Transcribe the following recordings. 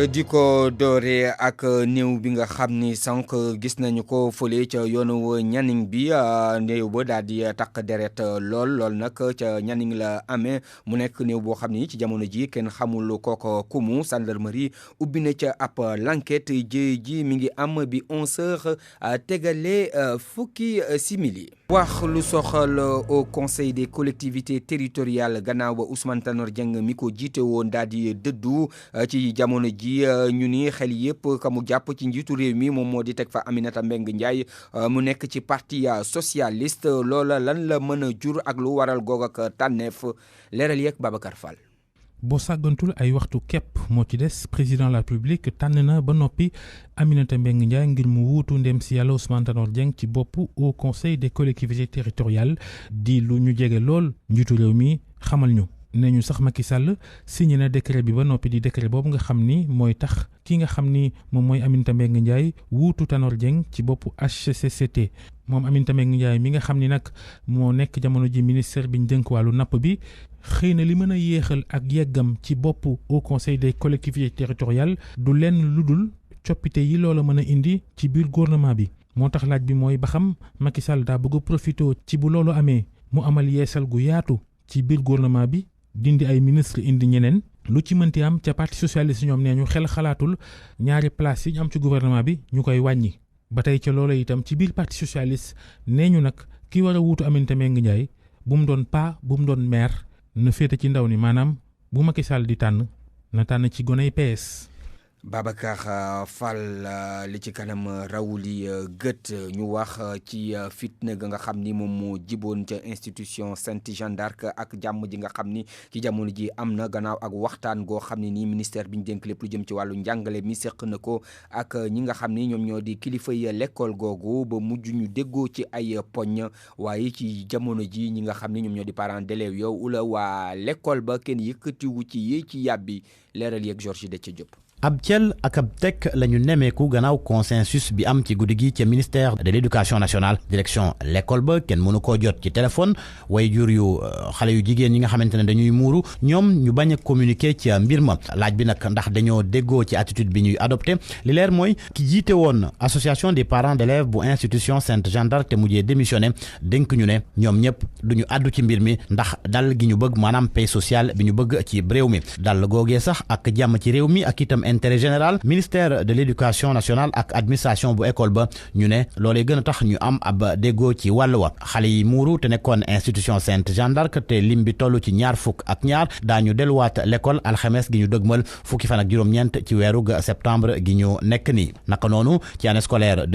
di ko doore ak néew bi nga xam ni sànq gis nañu ko fële ca yoonu Nianing bi néew ba daal di takk deret lool nag ca Nianing la amee mu nekk néew boo xam ni ci jamono ji kenn xamul kooko kumu gendarmerie ubbi na ca ab l'enquête ji mi ngi am bi 11h tegale fukki simili. wax lu soxal au conseil des collectivités territoriales gannaaw ba Ousmane Tanor Dieng mi ko jiite woon daal di dëddu ci jamono ji ñu ni xel yëpp ka mu jàpp ci njiitu réew mi moom moo di teg fa Aminata Mbengue Ndiaye mu nekk ci parti socialiste loola lan la mën a jur ak lu waral goog ak tànneef leeral yeeg Babacar Fall. boo sàggantul ay waxtu képp moo ci des président de la République tànn na ba noppi Aminata Mbengue Ndiaye ngir mu wuutu ndem si yàlla Ousmane Tanor Dieng ci boppu au conseil des collectivités territoriales di lu ñu jege lool njiitu réew mi xamal ñu ne ñu sax Macky Sall signé na décret bi ba noppi di décret boobu nga xam ni mooy tax ki nga xam ni moom mooy Aminata Mbengue Ndiaye wuutu Tanor Dieng ci boppu HCCT moom Aminata Mbengue Ndiaye mi nga xam ni nag moo nekk jamono ji ministère bi ñu dénk wàllu napp bi xëy na li mën a yéexal ak yeggam ci boppu au conseil des collectivités territoriales du lenn lu dul coppite yi loola mën a indi ci biir gouvernement bi moo tax laaj bi mooy ba xam Macky Sall daa bëgg a profité ci bu loolu amee mu amal yeesal gu yaatu ci biir gouvernement bi dindi ay ministre indi ñeneen lu ci mënti am ca parti socialiste ñoom nee ñu xel xalaatul ñaari place yi ñu am ci gouvernement bi ñu koy wàññi ba tey ca loola itam ci biir parti socialiste nee ñu nag ki war a wuutu Aminata Mbengue Ndiaye bu mu doon paa bu mu doon maire na féete ci ndaw ni maanaam bu Macky Sall di tànn na tànn ci goney PS. Babacar Fall li ci kanam rawuli gët ñu wax ci fitna ga nga xam ni moom moo jiboon ca institution Sainte Jeanne d'Arc ak jàmm ji nga xam ni ci jamono ji am na gannaaw ak waxtaan goo xam ne nii ministère bi ñu dénk lépp lu jëm ci wàllu njàngale mi seq na ko ak ñi nga xam ni ñoom ñoo di kilifa yi l'école googu ba mujj ñu déggoo ci ay poñ waaye ci jamono ji ñi nga xam ni ñoom ñoo di parents d'élèves yow ula waa l'école ba kenn yëkkatiwu ci yi ci yàbbi leeral yeeg Georges Dethié Diop. ab cel ak ab tekk la ñu nemeeku gannaaw consensus bi am ci guddi gi ca ministère de l'éducation nationale direction l'école ba kenn mënu koo jot ci téléphone way jur yu xale yu jigéen yi nga xamante ne dañuy muuru ñoom ñu bañ a communiquer ci mbir ma laaj bi nag ndax dañoo déggoo ci attitude bi ñuy adopté li leer mooy ki jiite woon association des parents d'élèves bu institution Sainte Jeanne d'Arc te mujjee démissionné dénk ñu ne ñoom ñëpp duñu addu ci mbir mi ndax dal gi ñu bëgg maanaam paix sociale bi ñu bëgg ci réew mi dal googee sax ak jàmm ci réew mi ak itam intérêt général ministère de l'éducation nationale ak administration bu école ba ñu ne loolee gën a tax ñu am ab déggoo ci wàll wa xale yi muuru te nekkoon institution Sainte Jeanne d'Arc te lim bi toll ci ñaar fukk ak ñaar daañu delluwaat l'école alxames gi ñu dëgmal fukki fan ak juróom-ñeent ci weeru septembre gi ñu nekk nii naka noonu ci année scolaire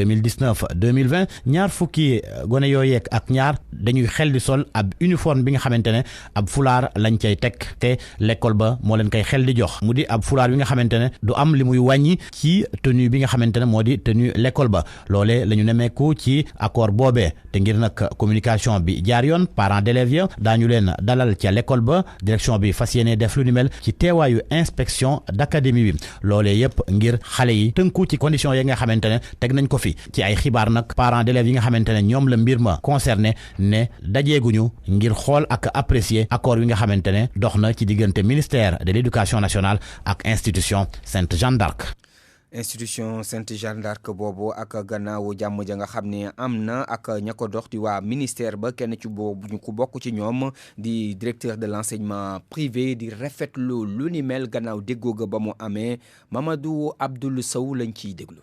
2019-2020 ñaar fukki gone yooyeek ak ñaar dañuy xel di sol ab uniforme bi nga xamante ne ab fulaar lañ cay teg te l'école ba moo leen koy xel di jox mu di ab fulaar bi nga xamante ne du am li muy wàññi ci tenue bi nga xamante ne moo di tenue l'école ba loolee la ñu nemeeku ci accord boobee te ngir nag communication bi jaar yoon parents d'élèves ya daañu leen dalal ca l'école ba direction bi fas yéene def lu ni mel ci teewaayu inspection d'académie bi loolee yëpp ngir xale yi tënku ci conditions yi nga xamante ne teg nañ ko fi ci ay xibaar nag parents d'élèves yi nga xamante ne ñoom la mbir ma concerné ne dajeeguñu ngir xool ak apprécier accord wi nga xamante ne dox na ci diggante ministère de l'éducation nationale ak institution Sainte Jeanne d'Arc. institution Sainte Jeanne d'Arc boobu ak gannaaw jàmm ja nga xam ne am na ak ña ko dox di waa ministère ba kenn ci boobu ñu ko bokk ci ñoom di directeur de l'enseignement privé di rafetlu lu ni mel gannaaw déggoo ga ba mu amee Mamadou Abdoul Sow lañ ciy déglu.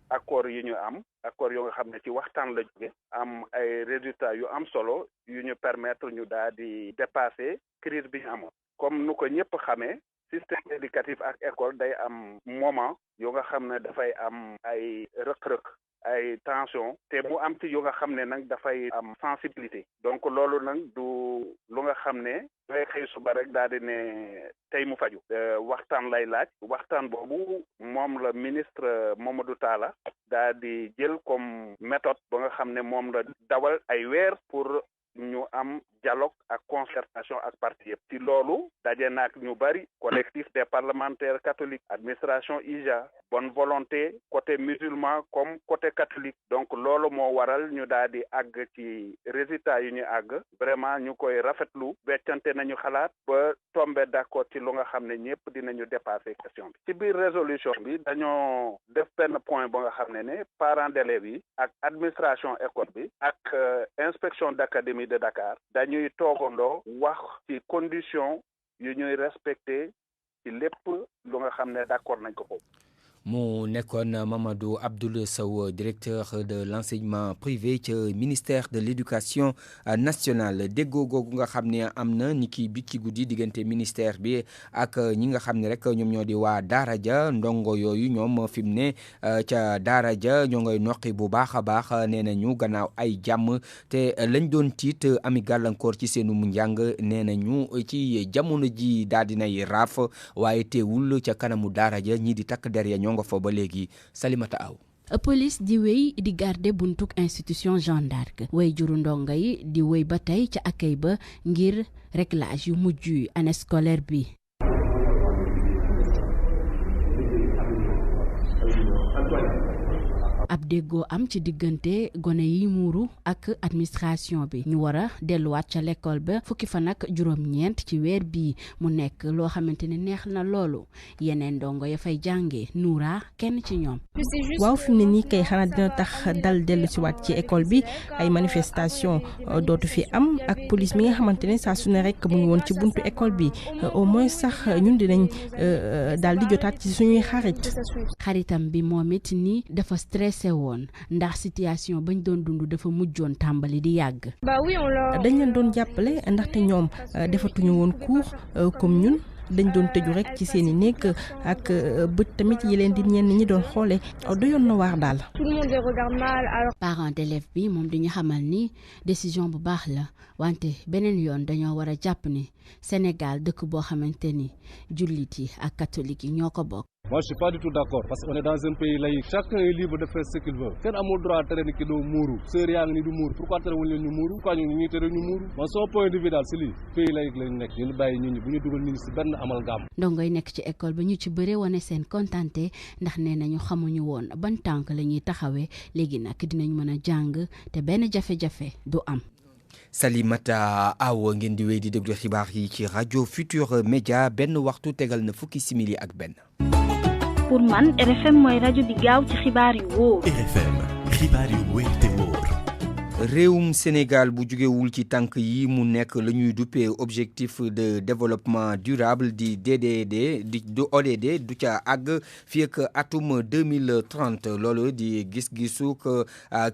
accord yi ñu am accord yoo nga xam ne ci waxtaan la jóge am ay résultats yu am solo yu ñu permettre ñu daal di dépasser crise bi ñu amoon comme nu ko ñëpp xamee système éducatif ak école day am moment yoo nga xam ne dafay am ay rëq-rëq ay tension te mu am ci yoo nga xam ne nag dafay am sensibilité donc loolu nag du lu nga xam ne doy xëy suba rek daal di ne tey mu faju waxtaan lay laaj waxtaan boobu moom la ministre Mamadou Talla daal di jël comme méthode ba nga xam ne moom la dawal ay weer pour ñu am dialogue ak concertation ak parti yëpp ci loolu daje na ak ñu bari collectif des parlementaires catholiques administration IJA bonne volonté côté musulman comme côté catholique donc loolu moo waral ñu daal di àgg ci résultat yu ñu àgg vraiment ñu koy rafetlu weccante nañu xalaat ba tombé d'accord ci lu nga xam ne ñëpp dinañu dépasser question bi ci biir résolution bi dañoo def benn point ba nga xam ne parents d'élèves yi ak administration école bi ak inspection d'académie de Dakar dañuy toogandoo wax ci condition yu ñuy respecter ci lépp lu nga xam ne d'accord nañ ko foofu. mu nekkoon Mamadou Abdoul Sow directeur de l'enseignement privé ci ministère de l'éducation nationale déggoo googu nga xam ne am na ni ki bi ci guddi diggante ministère bi ak ñi nga xam ne rek ñoom ñoo di waa daara ja ndongo yooyu ñoom fi mu ne ca daara ja ñoo ngay noqi bu baax a baax nee nañu gannaaw ay jàmm te lañ doon tiit ami gàllankoor ci seenu mu njàng nee nañu ci jamono ji daal dinay raaf waaye teewul ca kanamu daara ja ñii di takk der ya ñoo nga fa ba léegi Salimata Aw. police di wéy di garder buntuk institution Jeanne d'Arc way juru ndongo yi di wéy ba tey ca accueil ba ngir réglage yu mujj yu année scolaire bi. ab déggoo am ci diggante gone yi muuru ak administration bi ñu war a delluwaat ca l'école ba fukki fan ak juróom-ñeent ci weer bii mu nekk loo xamante ne neex na loolu yeneen ndongo ya fay jàngee Noura kenn ci ñoom. waaw fi mu ne nii kay xanaa dina tax dal dellu si waat ci école bi ay manifestation dootu fi am ak police mi nga xamante ne saa su ne rek mu ngi woon ci buntu école bi au moins sax ñun dinañ daal di jotaat ci suñuy xaritam bi moom it ni dafa stressé woon ndax situation bañ doon dund dafa mujjoon tàmbali di yàgg. dañ leen doon jàppale ndaxte ñoom defatuñu woon cours comme ñun dañ doon tëju rek ci seen i néeg ak bët tamit yi leen di ñenn ñi doon xoole doyoon na waar daal. parents d'élèves bi moom dañu xamal ni décision bu baax la wante beneen yoon dañoo war a jàpp ni Sénégal dëkk boo xamante ni jullit yi ak catholique yi ñoo ko bokk. Moi, je suis pas du tout d'accord parce qu'on est dans un pays laïque. Chacun est libre de faire ce qu'il veut. Kenn amul droit tere ni ki doo muuru. Sœur yaa ngi ni du muuru. Pourquoi tere wuñ leen ñu muuru? Pourquoi ñu ñuy tere ñu muuru? Man son point de vue daal si lii pays laïque lañ nekk. ñu bàyyi nit ñi bu ñu dugal nit ñi si benn amalgame. ndongo yi nekk ci école ba ñu ci bëre wane seen kontante ndax nee nañu xamuñu woon ban tànk la ñuy taxawee léegi nag dinañ mën a jàng te benn jafe-jafe du am. Salimata Aw ngeen di wéy di déglu xibaar yi ci rajo Futur Média benn waxtu tegal na fukki simili ak benn. pour man RFM mooy rajo bi gaaw ci xibaar yu wóor. RFM xibaar yu wóor te wóor. réewum Sénégal bu jugewul ci tànk yi mu nekk la ñuy duppee objectif de développement durable di DDD du ODD du ca àgg fii ak atum 2030 loolu di gis-gisu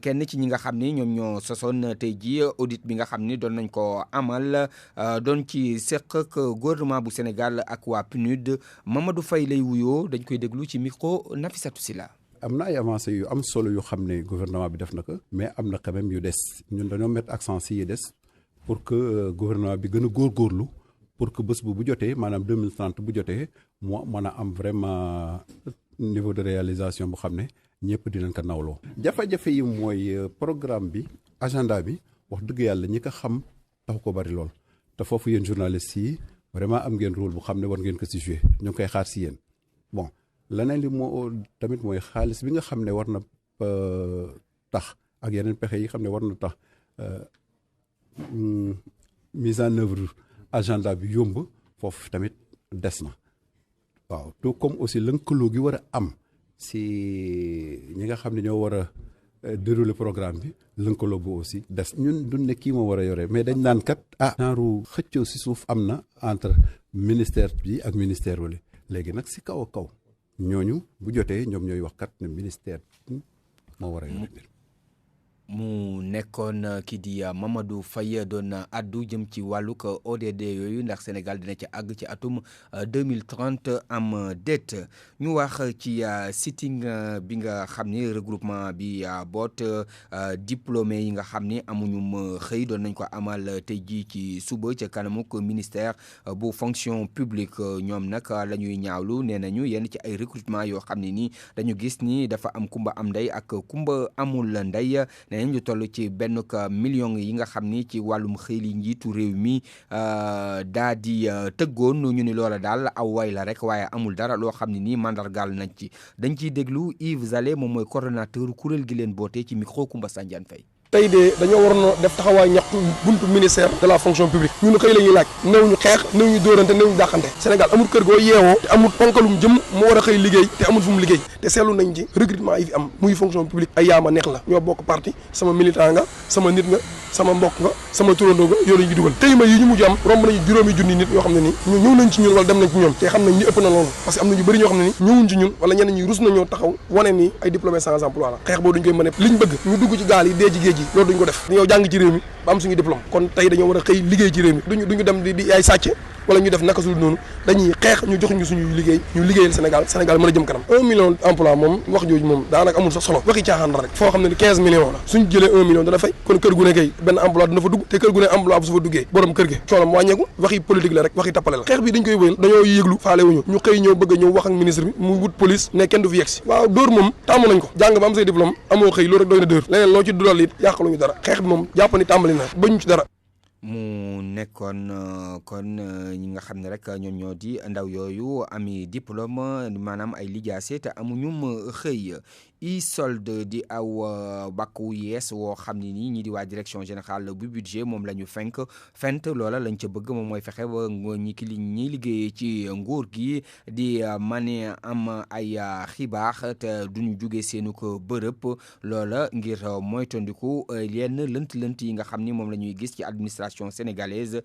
kenn ci ñi nga xam ni ñoom ñoo sosoon tey ji audit bi nga xam ni doon nañ ko amal doon ci seq ak gouvernement bu Sénégal ak waa PNUD Mamadou Faye lay wuyoo dañ koy déglu ci micro Nafissatou Sila. am na ay avancées yu am solo yu xam ne gouvernement bi def na ko mais am na quand même yu des ñun dañoo mettre accent si yi des pour que gouvernement bi gën a góorgóorlu pour que bés bu jotee maanaam 2030 bu jotee moo mën a am vraiment niveau de réalisation bu xam ne ñëpp dinañ ko nawloo. jafe-jafe yi mooy programme bi agenda bi wax dëgg yàlla ñi ko xam taxu ko bari lool te foofu yéen journalistes yi vraiment am ngeen rôle bu xam ne war ngeen ko si jouer ñu ngi koy xaar si yéen bon. leneen li moo tamit mooy xaalis bi nga xam ne war na tax ak yeneen pexe yi xam ne war na tax mise en œuvre agenda bi yomb foofu tamit des na waaw tout comme aussi lëkkaloo gi war a am si ñi nga xam ne ñoo war a dérouler programme bi lëkkaloo bu aussi des ñun duñ ne kii moo war a yore mais dañ naan kat genre xëccoo si suuf am na entre ministère bi ak ministère wala léegi nag si kaw a kaw ñooñu bu jotee ñoom ñooy wax kat ne ministère moo war a yore mbir mu nekkoon kii di Mamadou Faye doon addu jëm ci wàllug ODD yooyu ndax Sénégal dina ci àgg ci atum 2030 am déet ñu wax ci sitting bi nga xam ni regroupement bi boot diplômé yi nga xam ni amuñu xëy doon nañ ko amal tey jii ci suba ca kanamuk ministère bu fonction publique ñoom nag la ñuy ñaawlu nee nañu yenn ci ay recrutement yoo xam ne ni dañu gis ni dafa am kumba am ndey ak kumba amul ndey leneen ñu toll ci benn million yi nga xam ni ci wàllum xëy li njiitu réew mi daa di tëggoon ñu ni loola daal aw way la rek waaye amul dara loo xam ne nii mandargaal nañ ci dañ ciy déglu Yves Zale moom mooy coordonnateur kuréel gi leen boote ci micro Koumba Sandiane Faye. tey de dañoo waroon def taxawaay ñaxtu buntu ministère de la fonction publique ñun xëy la ñuy laaj néew ñu xeex néew ñu dóorante néew ñu dàqante Sénégal amul kër goo yeewoo te amul ponkalum jëm moo war a xëy liggéey te amul fu mu liggéey te seetlu nañ ci recrutement yi fi am muy fonction publique ay yaama neex la ñoo bokk parti sama militant nga sama nit nga sama mbokk nga sama turandoo nga yow lañu dugal tey ma yi ñu mujj am romb nañu juróomi junni nit yoo xam ne nii ñëw nañ ci ñun wala dem nañ ci ñoom te xam nañ ni ëpp na loolu parce que am na ñu bëri ñoo xam ne ni ñëwuñ ci ñun wala ñenn ñi rus nañoo taxaw wane ni ay diplômés sans emploi la xeex boobu duñ koy mën a liñ bëgg ñu dugg ci gaal yi dee ci géej gi loolu duñ ko def dañoo jàng ci réew mi ba am suñu diplôme kon tey dañoo war a xëy liggéey ci réew mi duñu dem di ay sàcc wala ñu def naka sul noonu dañuy xeex ñu jox ñu suñuy liggéey ñu liggéeyal Sénégal mën a jëm kanam 1 million emploi moom wax jooju moom daanaka amul sax solo waxi caaxaan la rek foo xam ne 15 millions la suñ jëlee 1 million dana fay kon kër gu ne kay benn emploi dina fa dugg te kër gu ne emploi bu su fa duggee borom kër gi coonam wàññeeku waxi politique la rek waxi tappale la xeex bi dañ koy wëyal dañoo yëglu faale wuñu ñu xëy ñëw bëgg a ñëw wax ak ministre bi mu wut police ne kenn du fi yegsi waaw dóor moom tàmm nañ ko jàng ba am say diplôme amoo xëy loolu rek doy na dóor leneen loo ci dudal it yàqaluñu dara xeex bi moom jàpp ni tàmbali na bañu ci dara mu nekkoon kon ñi nga xam ne rek ñoom ñoo di ndaw yooyu ami diplôme maanaam ay lijaase te amuñum xëy ISOLD di aw bàkku yees woo xam ne nii ñi di waa direction générale bu budget moom la ñu fent loola lañ ca bëgg moom mooy fexe ba ñi liggéeyee ci nguur gi di mane am ay xibaar te duñu jóge seenu ko bërëb loola ngir moytandiku yenn lënt yi nga xam ni moom la ñuy gis ci administration sénégalaise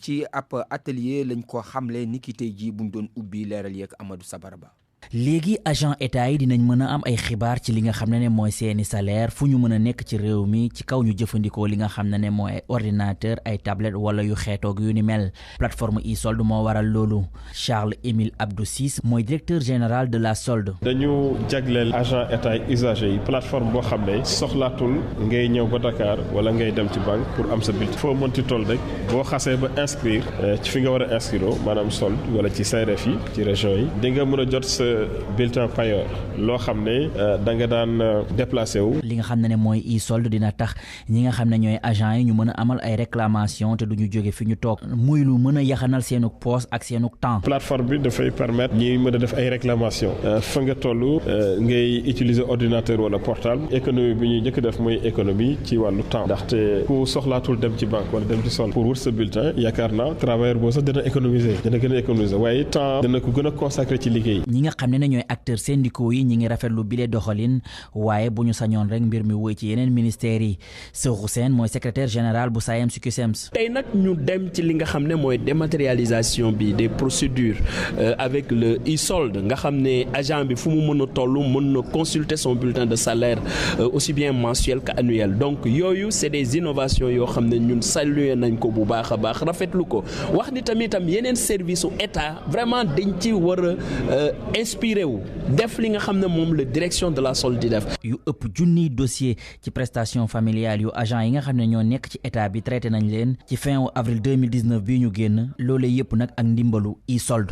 ci ab atelier lañ ko xamle ni ki tey jii buñ doon ubbi leeral yeeg Amadou Sabaraba léegi agent état yi dinañ mën a am ay xibaar ci li nga xam ne mooy seeni salaire fu ñu mën a nekk ci réew mi ci kaw ñu jëfandikoo li nga xam ne mooy ay ordinateur ay tablette wala yu xeetoog yu ni mel plateforme ISOLD moo waral loolu Charles Émile Abdou Ciss mooy directeur général de la solde. dañu jagleel agent état yi usagers yi plateforme boo xam ne soxlaatul ngay ñëw ba Dakar wala ngay dem ci banque pour am sa bulletin foo mënti toll rek boo xasee ba inscrire ci fi nga war a inscrire maanaam solde wala ci CRF yi ci région yi di nga mën a jot sa bulletin payeur loo xam ne da nga daan déplacé wu. li nga xam ne mooy ISOLD dina tax ñi nga xam ne ñooy agent yi ñu mën a amal ay réclamation te duñu jóge fi ñu toog muy lu mën a yaxanal seenu poste ak seenu temps. plateforme bi dafay permettre ñi mën a def ay réclamation fa nga toll ngay utiliser ordinateur wala portable économie bi ñuy njëkk def mooy économie ci wàllu temps ndaxte ku soxlaatul dem ci banque wala dem ci solde pour wut sa bulletin yaakaar naa travailleur boo sax dina gën a économiser waaye temps dina ko gën a consacré ci liggéey. ñi nga xam ne ñooy acteurs syndicaux yi ñi ngi rafetlu bile doxalin waaye bu ñu sañoon rek mbir mi woy ci yeneen ministères yi Serou Sène mooy secrétaire général bu SAEMS CUSEMS. tey nag ñu dem ci li nga xam ne mooy dématérialisation bi des procédures avec le ISOLD nga xam ne agent bi fu mu mën a toll mën na consulter son bulletin de salaire aussi bien mensuel qu'annuel donc yooyu c'est des innovations yoo xam ne ñun saluer nañ ko bu baax a baax rafetlu ko wax ni tamitam yeneen service u état vraiment dañ ci war a inspiré wu def li nga xam ne moom la direction de la solde di def. yu ëpp junniy dossier ci prestation familiale yu agent yi nga xam ne ñoo nekk ci état bi traité nañ leen ci fin wu avril 2019 bii ñu génn loolee yëpp nag ak ndimbalu ISOLD.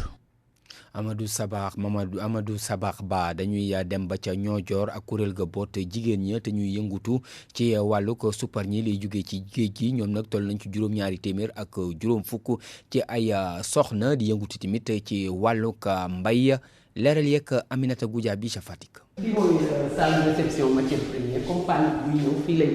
Amadou Sabax Ba dañuy dem ba ca Niodior ak kuréel ga boot jigéen ña te ñuy yëngutu ci wàllu ko suppar ñi lay jógee ci géej gi ñoom nag toll nañ ci juróom-ñaari téeméer ak juróom fukk ci ay soxna di yëngutu tamit ci wàllu mbay leeral yeeg Aminata Goudia bi ca Fatick. fii mooy salle de réception matière première compagnie bu ñëw fii lañ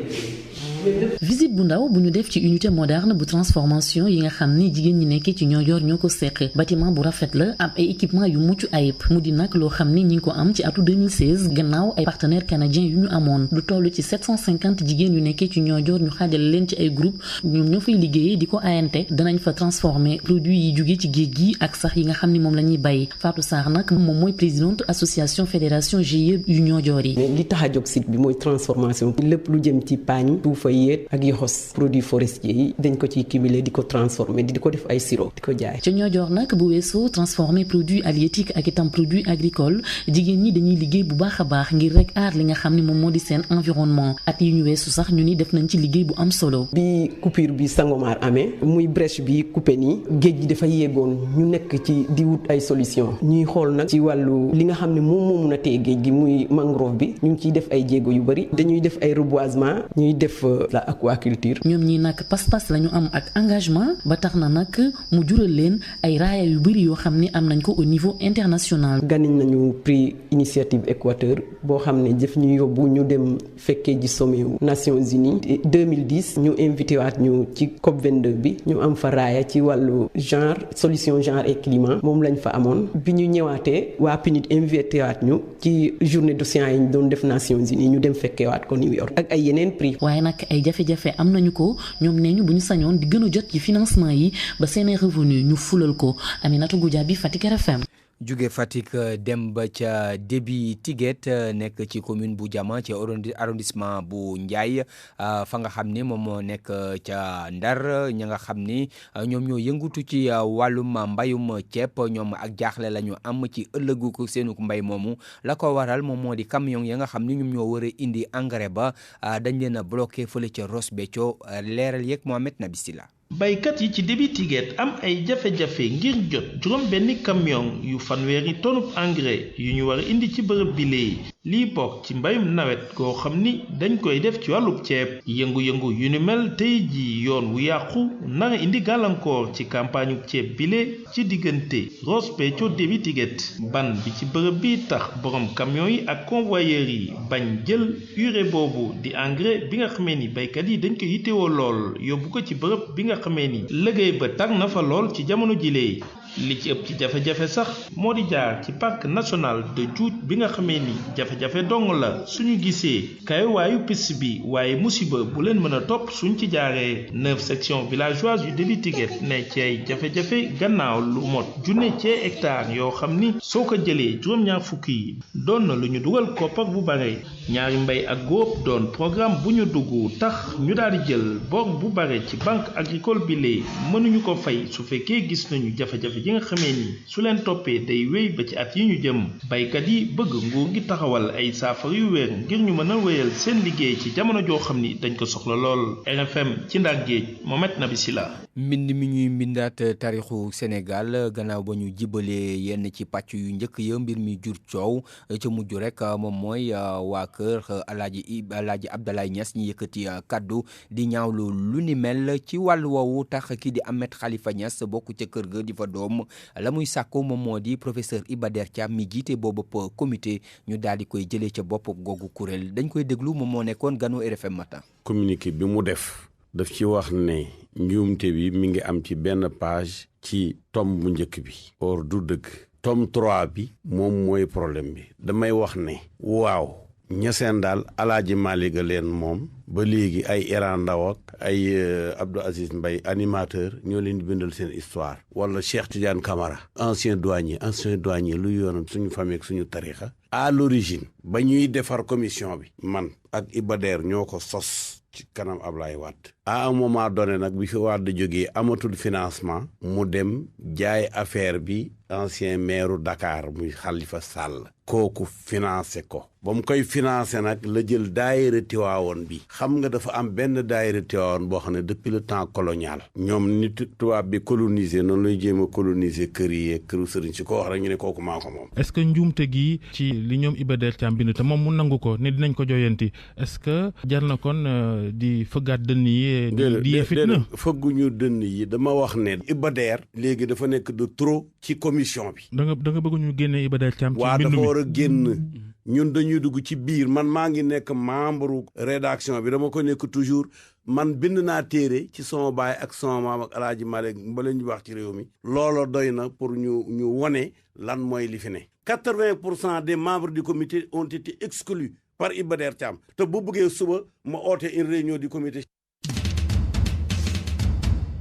visite bu ndaw bu ñu def ci unité moderne bu transformation yi nga xam ni jigéen ñi nekkee ci Niodior ñoo ko seq bâtiment bu rafet la am ay équipement yu mucc ayib mu di nag loo xam ni ñi ngi ko am ci atu 2016 gannaaw ay partenaires canadiens yu ñu amoon lu toll ci 750 jigéen yu nekkee ci Niodior ñu xaajale leen ci ay groupe ñoom ñoo fay liggéeyee di ko ayante danañ fa transformer produits yi jóge ci géej gi ak sax yi nga xam ni moom la ñuy bay Fatou Sarr nag moom mooy présidente association fédération GIE yu Niodior yi. mais li tax a jóg site bi mooy transformation lépp lu jëm ci paañ tuufa yéet ak yoxos produits forestiers yi dañ ko ciy cumuler di ko transformer di ko def ay sirop di ko jaay. ca Niodior nag bu weesoo transformer produits halieutiques ak itam produits agricoles jigéen ñi dañuy liggéey bu baax a baax ngir rek aar li nga xam ne moom moo di seen environnement at yi ñu weesu sax ñu ni def nañ ci liggéey bu am solo. bi coupure bi Sangomar amee muy brèche bi coupé nii géej gi dafa yéegoon ñu nekk ci di wut ay solution ñuy xool nag ci wàllu li nga xam ne moom moo mun a téye géej gi muy mangrove bi ñu ngi ciy def ay jéego yu bari dañuy def ay reboisement ñuy def la aquaculture. ñoom ñi nag pas-pas la ñu am ak engagement ba tax na nag mu jural leen ay raaya yu bari yoo xam ni am nañ ko au niveau international. ganiñ nañu prix initiative Équateur boo xam ne def ñu yóbbu ñu dem fekkee ji sommet Nations Unies 2010 ñu invité waat ñu ci COP 22 bi ñu am fa raaya ci wàllu genre solution genre et climat moom lañ fa amoon bi ñu ñëwaatee waa PNUD invité waat ñu ci journée d'océan yi ñu doon def Nations Unies ñu dem fekkee waat ko New York ak ay yeneen prix. waaye nag ay jafe-jafe am nañu ko ñoom nee ñu bu ñu sañoon di gën a jot ci financement yi ba seeni revenu ñu fulal ko Aminata Goudiaby Fatick RFM. jóge Fatick dem ba ca Déby Tiguet nekk ci commune bu Diama ci arrondissement bu Ndiaye fa nga xam ni moom moo nekk ca Ndar ña nga xam ni ñoom ñoo yëngutu ci wàllum mbayum ceeb ñoom ak jaaxle la ñu am ci ëllëgu ko seenu mbay moomu la ko waral moom moo di camion ya nga xam ni ñoom ñoo war a indi engrais ba dañ leen a bloqué fële ca Ross Béthio leeral yeeg Mohamed Nabi Silla. baykat yi ci Déby Tiguet am ay jafe-jafe ngir jot juróom benn camion yu fanweeri tonub engrais yu ñu war a indi ci bërëb bi lee lii bokk ci mbayum nawet goo xam ni dañ koy def ci wàllub ceeb yëngu-yëngu yu ni mel tey ji yoon wu yàqu nara indi gàllankoor ci campagne ceeb bi lee ci diggante Ross Béthio Déby Tiguet ban bi ci bërëb bi tax borom camion yi ak convoyeurs yi bañ jël urée boobu di engrais bi nga xamee ni baykat yi dañ ko yittewoo lool yóbbu ko ci bërëb bi nga xamee ni liggéey ba tag na fa lool ci jamono jilee li ci ëpp ci jafe-jafe sax moo di jaar ci parc national de Djout bi nga xamee ni jafe-jafe dong la suñu gisee kayuwaayu piste bi waaye musiba bu leen mën a topp suñ ci jaaree 9 sections villageoises yu Déby Tiguet ne ci ay jafe-jafe gannaaw lu mot junne ci hectares yoo xam ni soo ko jëlee juróom-ñaar fukk yi doon na lu ñu dugal koppar bu bare ñaari mbay ak góob doon programme bu ñu dugg tax ñu daal di jël bor bu bare ci banque agricole bi lee mënuñu ko fay su fekkee gis nañu jafe-jafe yi nga xamee ni su leen toppee day wéy ba ci at yi ñu jëm baykat yi bëgg nguur gi taxawal ay saafara yu wér ngir ñu mën a wéyal seen liggéey ci jamono joo xam ni dañ ko soxla lool. RFM ci Ndar Géej Mohamed Nabi Silla. mbind mi ñuy mbindaat taarixu Sénégal gannaaw ba ñu jibalee yenn ci pàcc yu njëkk ya mbir mi jur coow ca mujj rek moom mooy waa kër Alaaji Abdoulaye Niass ñi yëkkati kaddu di ñaawlu lu ni mel ci wàllu woowu tax kii di Ahmed Khalifa Niass bokk ca kër ga di fa doom la muy sàkku moom moo di professeur Iba Der Thiam mi jiite boobu comité ñu daal di koy jëlee ca bopp googu kuréel dañ koy déglu moom moo nekkoon ganu RFM matin. communiqué bi mu def daf ci wax ne njuumte bi mi ngi am ci benn page ci tome bu njëkk bi or du dëgg tome 3 bi moom mooy problème bi damay wax ne waaw ñaseen daal Alaaji Malick leen moom ba léegi ay Iran Ndaw ak ay Abdou Aziz Mbaye animateur ñoo leen di bindal seen histoire wala Cheikh Tidiane Camara ancien douanier lu yoonam suñu famille ak suñu tarixa à l'origine ba ñuy defar commission bi man ak Iba Der ñoo ko sos ci kanam Ablaye Wade à un moment donné nag bi fi Wade jógee amatul financement mu dem jaay affaire bi ancien maire Dakar muy Khalifa Sall kooku financé ko ba mu koy financé nag la jël daayira Tiwaawoon bi xam nga dafa am benn daayira Tiwaawoon boo xam ne depuis le temps colonial ñoom ni tubaab bi colonisé noonu lay jéem a coloniser kër yi këru sëriñ si ko wax rek ñu ne kooku maa ko moom. est-ce que njuumte gi ci li ñoom Iba Der Thiam bind te moom mu nangu ko ne dinañ ko joyanti est-ce que jar na kon di fëggaat dënn yi. di yee fitna fëgguñu dënn yi dama wax ne Iba Der léegi dafa nekk de trop ci commission bi. da nga bëgg ñu génne Iba Der Thiam. ci waaw dafa war a génn. ñun dañuy dugg ci biir man maa ngi nekk membre rédaction bi dama ko nekk toujours man bind naa téere ci sama baay ak sama maam ak Alaaji Malick ba la ñu wax ci réew mi looloo doy na pour ñu wone lan mooy li fi ne 80% des membres du comité ont été exclus par Iba Der Thiam te bu bëggee suba ma oote une réunion du comité.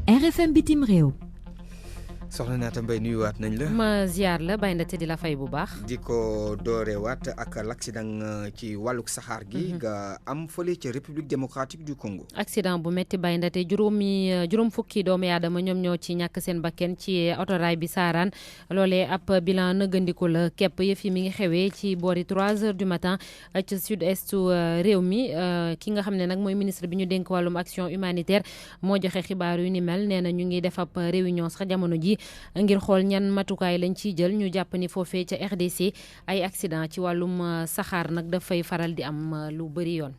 RFM bitim réew. soxna Naata Mbaye nuyuwaat nañ la. ma ziar la bàyyi na te di la fay bu baax. di ko dooreewaat ak l'accident ci wàllug saxaar gi. nga am fële ca République démocratique du Congo. accident bu métti bàyyi na te juróom fukki doomu aadama ñoom ñoo ci ñàkk seen bakken ci autorail bi Saaraan loolee ab bilan nëggandiku la képp yëf yi mi ngi xewee ci boori 3h du matin ci sud-est réew mi ki nga xam ne nag mooy ministre bi ñu dénk wàllum action humanitaire moo joxe xibaar yu ni mel nee na ñu ngi def ab réunion sax jamono ji gi ngir xool ñan matukaay lañ ciy jël ñu jàpp ni foofee ca RDC ay accident ci wàllum saxaar nag dafay faral di am lu bëri yoon.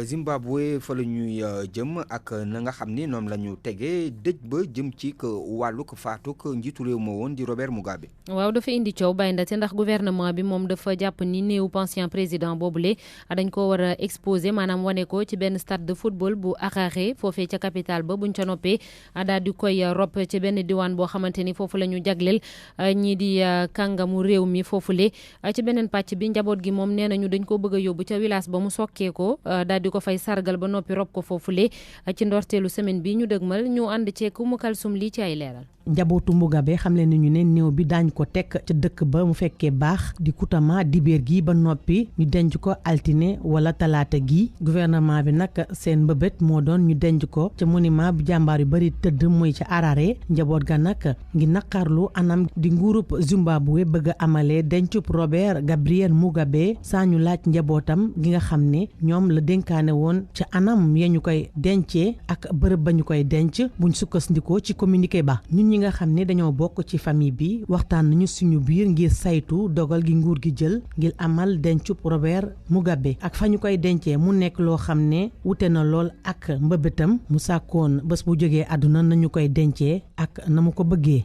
Zimbabwe fa la ñuy jëm ak na nga xam ni noonu la ñu tegee dëj ba jëm ci wàllug faatuk njiitu réew ma woon di Robert Mugabe. waaw dafa indi coow Baye Ndate ndax gouvernement bi moom dafa jàpp ni néew ancien président boobule dañ ko war a exposé maanaam wane ko ci benn stade de football bu Harare foofee ca capitale ba buñ ca noppee daal di koy rob ci benn diwaan boo xamante ni foofu la ñu jagleel ñii di kàngamu réew mi foofule ci beneen pàcc bi njaboot gi moom nee nañu dañ ko bëgg a yóbbu ca village ba mu sokkee ko di ko fay sargal ba noppi rob ko foofule ci ndorteelu semaine bi ñu dëgmal ñu ànd ceeg mu kalsum lii ci ay leeral. njabootu Mugabe xam leen nañu ne néew bi daañ ko teg ca dëkk ba mu fekkee baax di Kutama dibéer gi ba noppi ñu denc ko altine wala talaata gi gouvernement bi nag seen mbëbët moo doon ñu denc ko ca monument bu jàmbaar yu bari tëdd muy ca Harare njaboot ga nag ngi naqarlu anam di nguurub Zimbabwe bëgg a amalee dencub Robert Gabriel Mugabe saa ñu laaj njabootam gi nga xam ne ñoom la dénkaane woon ca anam ya ñu koy dencee ak bërëb ba ñu koy denc buñ sukkandikoo ci communiqué ba ñi nga xam ne dañoo bokk ci famille bi waxtaan nañu suñu biir ngir saytu dogal gi nguur gi jël ngir amal dencub Robert Mugabe ak fa ñu koy dencee mu nekk loo xam ne wute na lool ak mbëbëtam mu sàkkoon bés bu jógee àdduna nañu koy dencee ak na mu ko bëggee.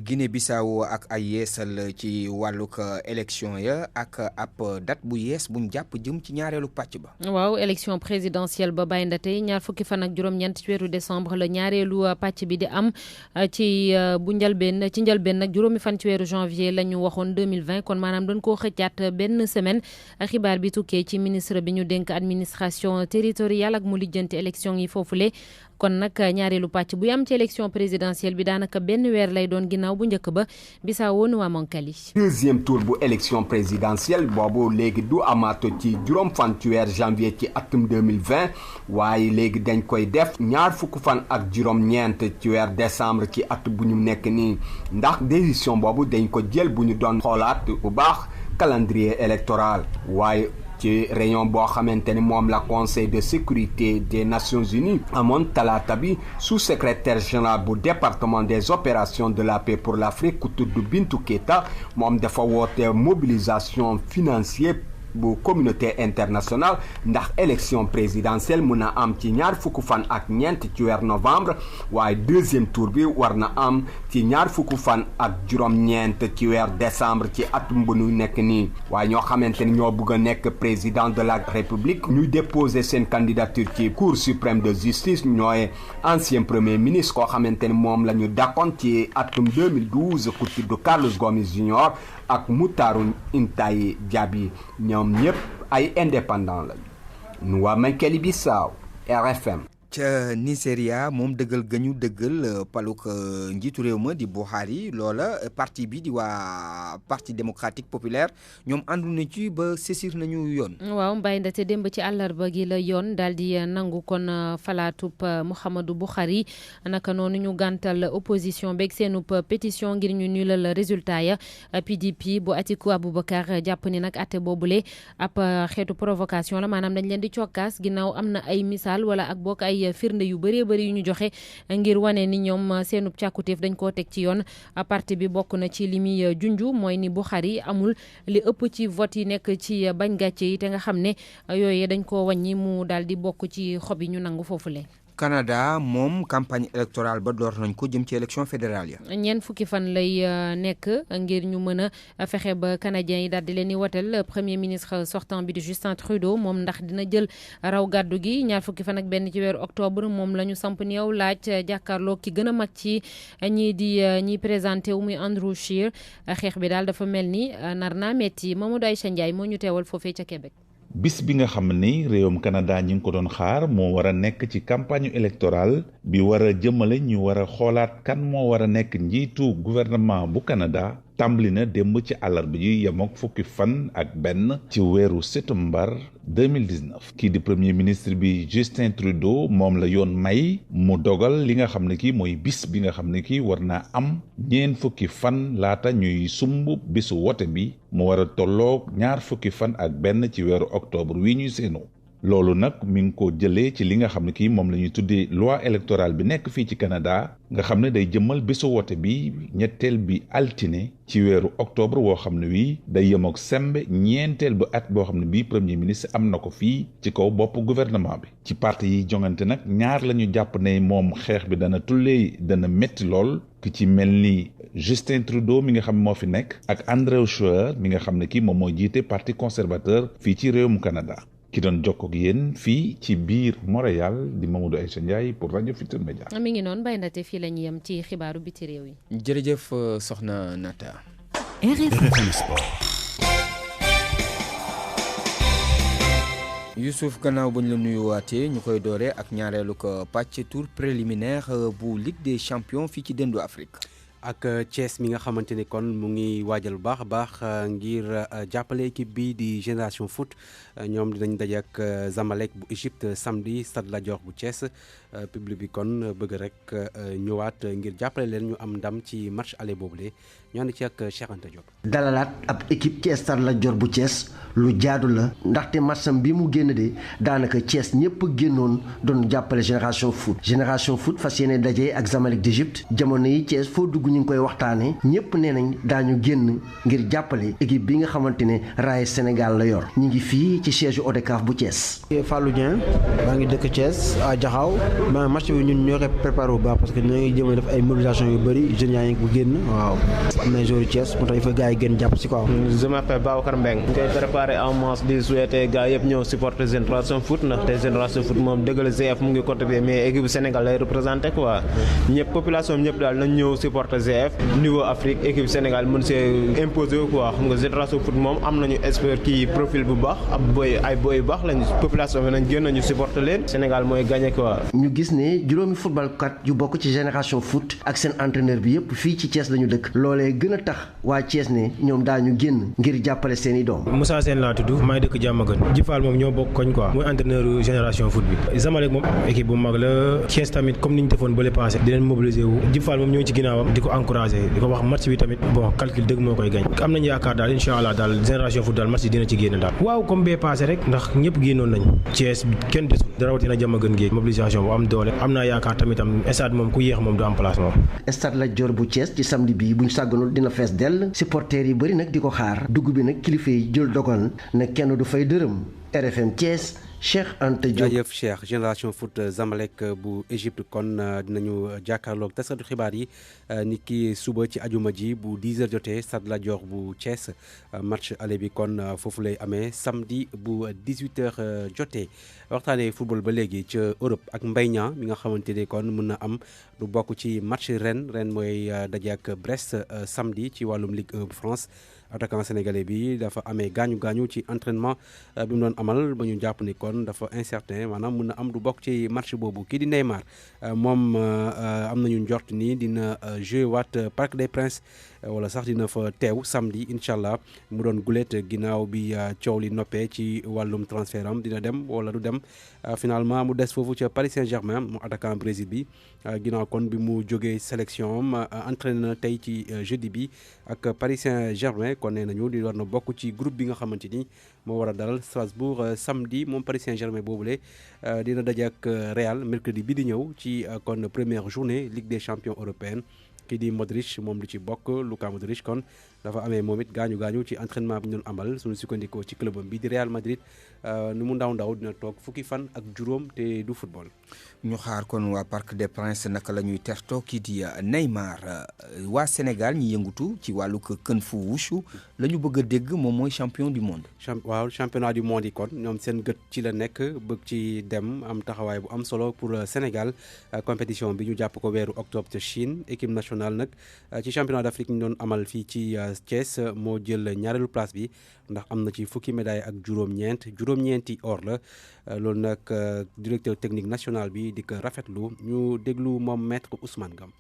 Guinée Bissau ak ay yeesal ci wàllug élection ya ak ab date bu yees buñ jàpp jëm ci ñaareelu pàcc ba. waaw élection présidentielle ba Baye Ndate ñaar fukki fan ak juróom-ñeent ci weeru décembre la ñaareelu pàcc bi di am ci bu njëlbeen nag juróomi fan ci weeru janvier la ñu waxoon 2020 kon maanaam doon koo xëccaat benn semaine xibaar bi tukkee ci ministre bi ñu dénk administration territoriale ak mu lijjanti élection yi foofule. kon nag ñaareelu pàcc bu am ci élection présidentielle bi daanaka benn weer lay doon ginnaaw bu njëkk ba Bissau waa Monkali. deuxième tour bu élection présidentielle boobu léegi du amato ci juróom fan ci weer janvier ci atum 2020 waaye léegi dañ koy def ñaar fukk fan ak juróom-ñeent ci weer décembre ci at bu ñu nekk nii ndax décision boobu dañ ko jël bu ñu doon xoolaat bu baax calendrier électoral waaye. ci réunion boo xamante ni moom la conseil de sécurité des nations unies amoon talaata bi sous-secrétaire général bu département des opérations de la paix pour l'Afrique ku tudd Bintou Keita moom dafa woote mobilisation financière bu communauté internationale ndax élection présidentielle mun a am ci ñaar fukk fan ak ñeent ci weer novembre waaye deuxième tour bi war na am ci ñaar fukk fan ak juróom-ñeent ci weer décembre ci atum bu ñu nekk nii waaye ñoo xamante ni ñoo bëgg a nekk président de la république ñuy déposer seen candidature ci cour suprême de justice ñooy ancien premier ministre koo xamante ni moom la ñu dakkoon ci atum 2012 ku tudd Carlos Gomes Junior ak Mutaru Intaye Diaby ñoom ñëpp ay indépendant lañu nu waa Monkali Bissau RFM. ca Nigeria moom dëggal gañu dëggal paluk njiitu réew ma di Buhari loola parti bi di waa parti démocratique populaire ñoom àndu na ci ba saisir nañu yoon. waaw Mbaye Ndate démb ci àllarba gi la yoon daal di nangu kon falaatub Mouhamadou Buhari naka noonu ñu gàntal opposition beeg seenub pétition ngir ñu nulal résultat ya PDP bu Atiku Abubakar jàpp ni nag ate boobule ab xeetu provocation la maanaam dañ leen di cokkaas ginnaaw am na ay misaal wala ak bokk ay firnde yu bëree bëri yu ñu joxe ngir wane ni ñoom seenub càkkutéef dañ koo teg ci yoon parti bi bokk na ci li muy junju mooy ni Buhari amul li ëpp ci vote yi nekk ci bañ gàcce yi te nga xam ne yooyu dañ koo wàññi mu daal di bokk ci xob yi ñu nangu foofule. Canada moom campagne électorale ba door nañ ko jëm ci élection fédérale ya. ñeent fukki fan lay nekk ngir ñu mën a fexe ba canadiens yi daal di leen di wotel premier ministre sortant bi di Justin Trudeau moom ndax dina jël raw gàddu gi ñaar fukki fan ak benn ci weeru octobre moom la ñu samp néew laaj jàkkaarloo ki gën a mag ci ñiy présenté wu muy Andrew Scheer xeex bi daal dafa mel ni nar naa metti Mamadou Aïcha Ndiaye moo ñu teewal foofee ca Québec. bis bi nga xam ni réewum Canada ñi ngi ko doon xaar moo war a nekk ci campagne électorale bi war a jëmale ñu war a xoolaat kan moo war a nekk njiitu gouvernement bu Canada tàmbali na démb ci àllarba ji yemook fukki fan ak benn ci weeru septembre 2019 kii di premier ministre bi Justin Trudeau moom la yoon may mu dogal li nga xam ne kii mooy bis bi nga xam ne kii war naa am ñeent fukki fan laata ñuy sumb bisu wote bi mu war a tolloog ñaar fukki fan ak benn ci weeru octobre wi ñuy séenu loolu nag mi ngi ko jëlee ci li nga xam ne kii moom la ñuy tuddee loi électorale bi nekk fii ci Canada nga xam ne day jëmmal bésu wote bi ñetteel bi altine ci weeru octobre woo xam ne wii day yemook sembe ñeenteel bu at boo xam ne bii premier ministre am na ko fii ci kaw bopp gouvernement bi ci parti yi jongante nag ñaar la ñu jàpp ne moom xeex bi dana tullee dana métti lool ki ci mel ni Justin Trudeau mi nga xam moo fi nekk ak Andrew Scheer mi nga xam ne kii moom moo jiite parti conservateur fii ci réewum Canada ki doon jokkoo ak yéen fii ci biir Montréal di Mamadou Aïcha Ndiaye pour rajo Futurs Médias. mi ngi noonu Baye Ndate fii la ñu yem ci xibaaru biti réew yi. jërëjëf soxna Nata. RFM Sport. Youssouf gannaaw ba ñu la nuyuwaatee ñu koy dooree ak ñaareelu ko pàcc tour préliminaire bu Ligue des champions fii ci dendu Afrique. ak Thiès mi nga xamante ni kon mu ngi waajal bu baax a baax ngir jàppale équipe bi di Génération Foot ñoom dinañ daje ak Zamalek bu Égypte samedi Stade Lat Dior bu Thiès public bi kon bëgg rek ñëwaat ngir jàppale leen ñu am ndam ci match aller boobule ñu ànd ci ak Cheikh Anta Diop. dalalaat ab équipe ci Stade Lat Dior bu Thiès lu jaadu la ndaxte matcham bi mu génn de daanaka Thiès ñëpp génnoon doon jàppale Génération Foot fas yéene daje ak Zamalek d'Égypte jamono yi Thiès foo dugg ñu ngi koy waxtaane ñëpp nee nañ daañu génn ngir jàppale équipe bi nga xamante ne raay Sénégal la yor ñu ngi fii ci siège ODCAV bu Thiès. Fallou Dieng maa ngi dëkk Thiès à Diakhao mais match bi ñun ñoo koy préparé bu baax parce que ñoo ngi jëm a def ay mobilisation yu bëri jeunes yaa ngi bu génn waaw am na joueurs yu Thiès moo tax il faut gars yi gën jàpp si quoi. Je m'appelle Babacar Mbeng ñu koy préparé en masse di souhaiter gars yëpp ñëw supporter Génération Foot ndaxte Génération Foot moom dëgg la GF mu ngi contribuer mais équipe Sénégal lay représenté quoi ñëpp population ñëpp daal nañ ñëw supporter GF niveau Afrique équipe Sénégal mën see imposer quoi xam nga Génération Foot moom am nañu expert kii profil bu baax ay boy yu baax lañu population bi nañ génn ñu supporter leen Sénégal mooy gagné quoi. ñu gis ne juróomi footballkat yu bokk ci Génération Foot ak seen entraîneur bi yëpp fii ci Thiès lañu dëkk loolee gën a tax waa Thiès ne ñoom daañu génn ngir jàppale seeni doom. Moussa Sène laa tudd maa ngi dëkk Diamaguène Jifal moom ñoo bokk koñ quoi mooy entraîneur Génération Foot bi Zamalek moom équipe bu mag la Thiès tamit comme ni ñu defoon bële passé di leen mobiliser wu Jifal moom ñoo ci ginnaawam di ko encourager di ko wax match bi tamit bon calcul dëgg moo koy gañ am nañu yaakaar daal incha allah daal Génération Foot daal match yi dina ci génn daal waaw comme bee passé rek ndax ñëpp génnoon nañ Thiès kenn desul rawatina Diamaguène gi mobilisation bu am doole am naa yaakaar tamit am stade moom ku yéex moom du am place moom. Stade Lat Dior bu Thiès ci samedi bii buñ sàgganul dina fees dell supporters yi bëri nag di ko xaar dugg bi nag kilifa yi jël dogal ne kenn du fay dërëm RFM Thiès Cheikh Anta Diop. jaajëf Cheikh Génération Foot Zamalek bu Égypte kon dinañu jàkkaarloog taskatu xibaar yi ni ki suba ci ajuma ji bu 10h jotee Stade Lat Dior bu Thiès match aller bi kon foofu lay amee samedi bu 18h jotee waxtaanee football ba léegi ca Europe ak Mbaye Niang mi nga xamante ne kon mën na am du bokk ci match ren mooy daje ak Brest samedi ci wàllum Ligue 1 bu France. attaquant sénégalais bi dafa amee gaañu ci entraînement bi mu doon amal ba ñu jàpp ni kon dafa incertain maanaam mën na am du bokk ci match boobu kii di Neymar moom am nañu njort ni dina joué waat Parc des Princes wala sax dina fa teew samedi incha allah mu doon gulet ginnaaw bi coow li noppee ci wàllum transfert am dina dem wala du dem finalement mu des foofu ca Paris Saint-Germain mu attaquant Brésil bi ginnaaw kon bi mu jógee sélection am entraîné na tey ci jeudi bi ak Paris Saint-Germain kon nee nañu di war na bokk ci groupe bi nga xamante ni moo war a dalal Strasbourg samedi moom Paris Saint-Germain boobule dina daje ak Real mercredi bi di ñëw ci kon première journée Ligue des champions européenne kii di Modric moom du ci bokk Luka Modric kon dafa amee moom it gaañu ci entraînement bi ñu doon amal suñu sukkandikoo ci clubam bi di Real Madrid nu mu ndaw dina toog fukki fan ak juróom te du football. ñu xaar kon waa Parc des Princes naka la ñuy tertoo kii di Neymar waa Sénégal ñi yëngutu ci wàllu kën fu wushu la ñu bëgg a dégg moom mooy champion du monde. waaw championnat du monde yi kon ñoom seen gët ci la nekk bëgg ci dem am taxawaay bu am solo pour Sénégal compétition bi ñu jàpp ko weeru octobre ca Chine équipe nationale nag ci championnat d'Afrique ñu doon amal fii ci Thiès moo jël ñaareelu place bi ndax am na ci fukki médaille ak juróom-ñeenti or la loolu nag directeur technique national bi di ko rafetlu ñu déglu moom maître Ousmane Gam.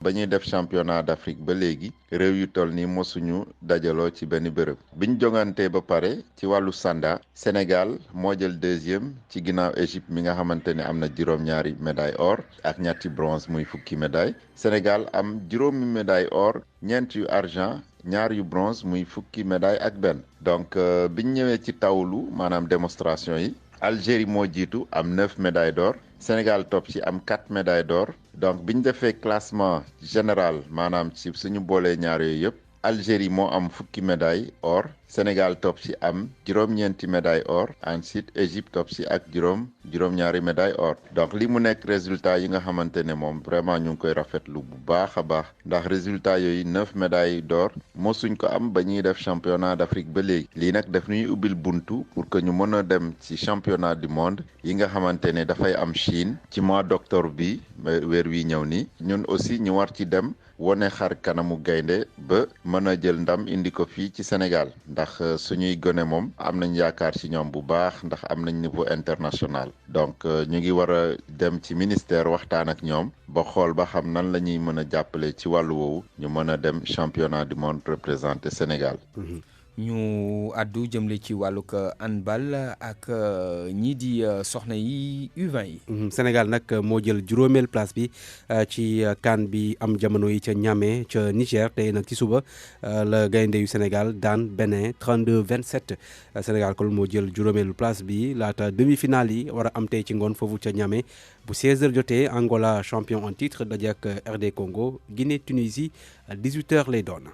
ba ñuy def championnat d'Afrique ba léegi réew yu toll ni mosuñu dajaloo ci benn bërëb biñ jongantee ba pare ci wàllu sanda Sénégal moo jël deuxième ci ginnaaw Égypte mi nga xamante ne am na juróom-ñaari médaille or ak ñetti bronze muy fukki médaille Sénégal am juróomi médaille or ñeent yu argent ñaar yu bronze muy fukki médaille ak benn donc biñ ñëwee ci tawlu maanaam démonstration yi Algérie moo jiitu am 9 médailles d'or Sénégal topp ci am 4 médailles d'or donc bi ñu defee classement général maanaam ci suñu boolee ñaar yooyu yëpp Algérie moo am fukki médaille or Sénégal topp ci am juróom-ñeenti médaille or ensuite Égypte topp ci ak juróom-ñaari médaille or donc li mu nekk résultat yi nga xamante ne moom vraiment ñu ngi koy rafetlu bu baax a baax ndax résultat yooyu 9 médailles d'or mosuñ ko am ba ñuy def championnat d'Afrique ba léegi lii nag daf ñuy ubbil buntu pour que ñu mën a dem ci championnat du monde yi nga xamante ne dafay am Chine ci mois d'octobre bi weer wi ñëw ni ñun aussi ñu war ci dem wone xar kanamu gaynde ba mën a jël ndam indi ko fii ci Sénégal ndax suñuy gone moom am nañ yaakaar ci ñoom bu baax ndax am nañ niveau international donc ñu ngi war a dem ci ministère waxtaan ak ñoom ba xool ba xam nan la ñuy mën a jàppale ci wàllu woowu ñu mën a dem championnat du monde représenter Sénégal. ñu àddu jëmle ci wàllug handball ak ñii di soxna yi U20 yi. Sénégal nag moo jël juróomeel place bi ci CAN bi am jamono yi ca Niamey ca Niger tey nag ci suba la gaynde yu Sénégal daan Bénin 32-27 Sénégal kon moo jël juróomeelu place bi laata demi-finale yi war a am tey ci ngoon foofu ca Niamey bu 16h jotee Angola champion en titre daje ak RD Congo Guinée Tunisie 18h lay doon.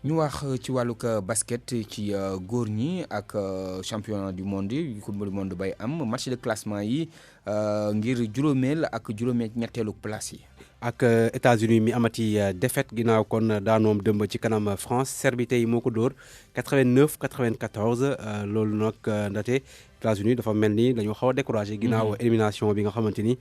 ñu wax ci wàllug basket ci góor ñi ak championnat du monde yu coupe du monde bay am match de classement yi ngir juróomeel ak juróom-ñetteelu place yi. ak États-Unis mi amati défaite ginnaaw kon daanoom dëmb ci kanam France Serbie tey moo ko dóor 89-94 loolu nag ndate États-Unis dafa mel ni dañoo xaw a découragé ginnaaw élimination bi nga xamante ni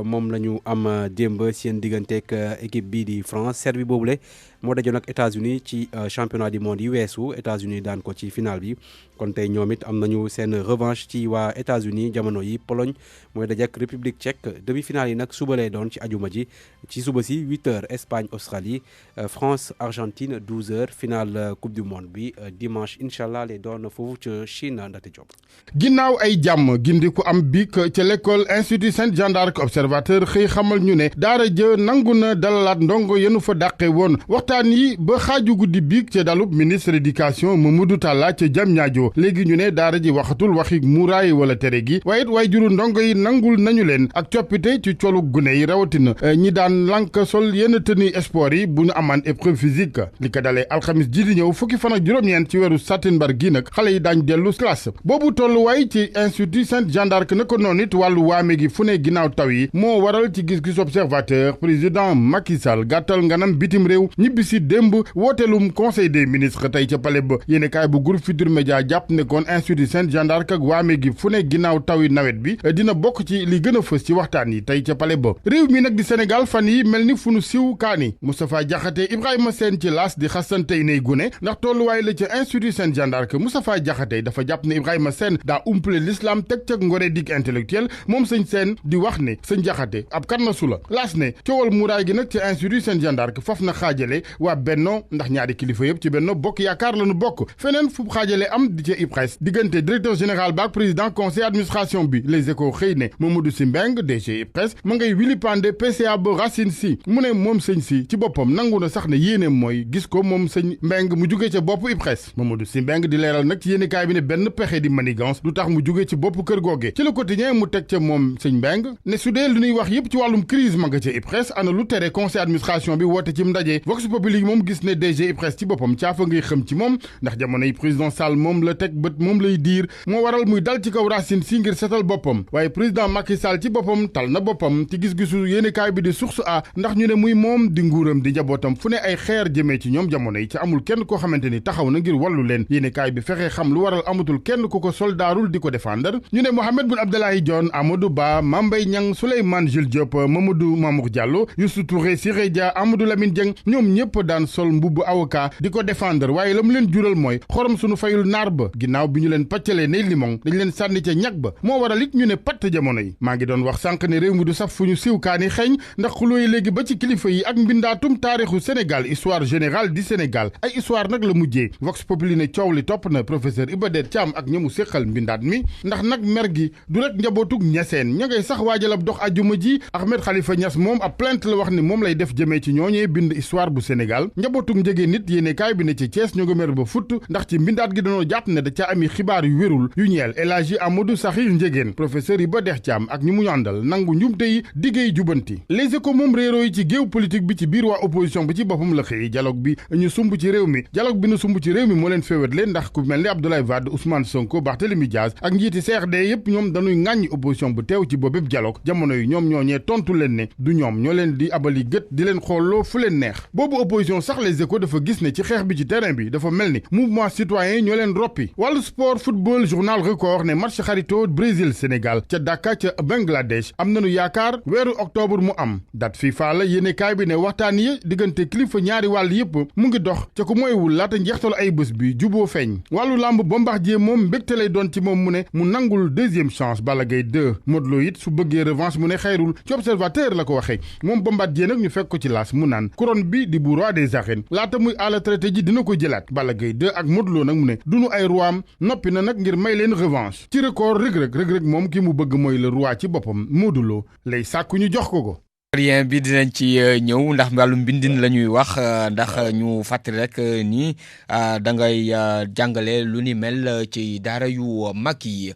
moom la ñu am démb seen digganteeg équipe bii di France Serbie boobule moo dajoon ak États-Unis ci championnat du monde yi weesu États-Unis daan ko ci final bi kon tey ñoom it am nañu seen revanche ci waa États-Unis jamono yi Pologne mooy daje ak République tchèque demi-finale yi nag suba lay doon ci ajuma ji ci suba si 8h Espagne Australie France Argentine 12h finale coupe du monde bi dimanche incha allah lay doon foofu ca Chine Ndate Diop. ginnaaw ay jàmm gindi ku am bic ca l'école Institut Sainte Jeanne d'Arc observateur xëy xamal ñu ne daara jë nangu na dalalaat ndongo yenu fa dàqe woon waxtaan yi ba xaaju guddi biig ca dalub ministre éducation Mamadou Talla ca Diamniadio léegi ñu ne daara ji waxatul waxi muuraay wala tere gi waaye it waay juru ndongo yi nangul nañu leen ak coppite ci colu gune yi rawatina ñi daan lank sol yenn tenue sport yi bu ñu amaan épreuve physique li ko dalee alxamis ji di ñëw fukki fan ak juróom-ñeent ci weeru sattumbar gi nag xale yi daañ dellu classe boobu tolluwaay ci Institut Sainte Jeanne d'Arc na ko noonu it wàllu waame gi fu ne ginnaaw taw yi moo waral ci gis-gis observateur président Macky Sall gàttal nganam bitim réew ñibbisi démb wooteelum conseil des ministres tey ca palais ba yéene kaay bu groupe Futurs Médias jàpp ne kon Institut Sainte Jeanne d'Arc ak waame gi fu ne ginnaaw taw yi nawet bi dina bokk ci li gën a fës ci waxtaan yi tey ca palais ba réew mi nag di Sénégal fan yi mel ni fu nu siw kaani Moustapha Diakhaté Ibrahima Sène ci laas di xasantey nay gune ndax tolluwaay la ca Institut Sainte Jeanne d'Arc Moustapha Diakhaté dafa jàpp ne Ibrahima Sène daa umpale l'islam teg ca ngore dig intellectuel moom sëñ Sène di wax ne sëñ Diakhaté ab karnasu la laas ne coowal muraay gi nag ca Institut Sainte Jeanne d'Arc faf na xaajale waa Benno ndax ñaari kilifa yëpp ci Benno Bokk Yaakaar la nu bokk feneen fu xaajale am di ca IPRES diggante directeur général ba ak président conseil administration bi Les Échos xëy ne Mamadou Sy Mbengue DG IPRES ma ngay wili pande PCA ba Racine Sy mu ne moom sëñ Sy ci boppam nangu na sax ne yéene mooy gis ko moom sëñ Mbengue mu jugee ca bopp IPRES Mamadou Sy Mbengue di leeral nag ci yéenekaay bi ne benn pexe di manigance du tax mu jugee ci bopp kër googe ci Le Quotidien mu teg ca moom sëñ Mbengue ne su dee lu ñuy wax yépp ci wàllum crise ma nga ca IPRES ana lu tere conseil administration bi woote ci ndaje Vox Populi moom gis ne DG IPRES ci boppam caafa ngay xam ci moom ndax jamono yi président Sall moom la teg bët moom lay diir moo waral muy dal ci kaw Racine Sy ngir setal boppam waaye président Macky Sall ci boppam tal na boppam ci gis-gisu yéenekaay bi di Source A ndax ñu ne muy moom di nguuram di njabootam fu ne ay xeer jëmee ci ñoom jamono yi ci amul kenn koo xamante ni taxaw na ngir wàllu leen yéenekaay bi fexe xam lu waral amatul kenn ku ko soldaarul di ko défendre ñu ne Mohamed Boun Abdallah Dionne Amadou Ba Mame Mbaye Niang Souleymane Jules Diop Mamadou Mamour Diallo Youssou Touré Siré Dia Amadou Lamine Dieng ñoom ñëpp daan sol mbubbu avocat di ko défendre waaye la mu leen jural mooy xorom suñu fayul naar ba ginnaaw bi ñu leen paccalee ne limon dañ leen sànni ca ñag ba moo waral it ñu ne patt jamono yi maa ngi doon wax sànq ne réew mi du saf fu ñu siiw kaani xeeñ ndax xuloo yi léegi ba ci kilifa yi ak mbindaatum taarixu Sénégal histoire générale du Sénégal ay histoire nag la mujjee Vox Populi ne coow li topp na professeur Iba Der Thiam ak ñamu séqal mbindaat mbindaat mi ndax nag mer gi du rek njabootug ñeseen ña ngay sax waajal ab dox ajuma ji Ahmed Khalifa Niass moom ab plainte la wax ni moom lay def jëmee ci ñooñee bind histoire bu Sénégal njabootug njege nit yéene kaay bi ne ci Thiès ñoo nga mer ba futt ndax ci mbindaat gi dañoo jàpp ne da ca ami xibaar yu wérul yu ñeel El Hadji Amadou Sakhir Ndiégène professeur yi ba dex caam ak ñi mu àndal nangu njumte yi diggéey jubanti Les Échos moom réeroo yi ci géew politique bi ci biir waa opposition bi ci boppam la xëy dialogue bi ñu sumb ci réew mi dialogue bi nu sumb ci réew mi moo leen féewat leen ndax ku mel ni Abdoulaye Wade Ousmane Sonko Barthélémy Diaz ak njiiti CRD yépp ñoom dañuy ŋàññi opposition bu teew ci boobépp dialogue jamono yi ñoom ñooñee tontu leen ne du ñoom ñoo leen di abali gët di leen xoolloo fu leen neex boobu opposition sax Les Échos dafa gis ne ci xeex bi ci terrain bi dafa mel ni mouvement citoyen ñoo leen roppi wàllu sport football journal Record ne match xarito Brésil Sénégal ca Dakar ca Bangladesh am nañu yaakaar weeru octobre mu am date FIFA la yéene kaay bi ne waxtaan yi diggante kilifa ñaari wàll yépp mu ngi dox ca ko mooywul laata njeextalu ay bés bi juboo feeñ wàllu làmb Bombardier moom mbégte lay doon ci moom mu ne mu nangul deuxième chance Balla Gaye 2 Modou Lo it su bëggee revanche mu ne xayrul ci observateur la ko waxee moom Bombardier nag ñu fekk ko ci laas mu naan couronne bi di bu roi des arènes laata muy à la traité ji dina ko jëlaat Balla Gaye 2 ak Modou Lo nag mu ne duñu ay roiam noppi na nag ngir may leen revanche ci record rëg-rëg moom ki mu bëgg mooy le roi ci boppam Modou Lo lay sàkku ñu jox ko rien bi dinañ ci ñëw ndax wàllum mbindin la ñuy wax ndax ñu fàttali rek ni da ngay jàngale lu ni mel ci daara yu mag yi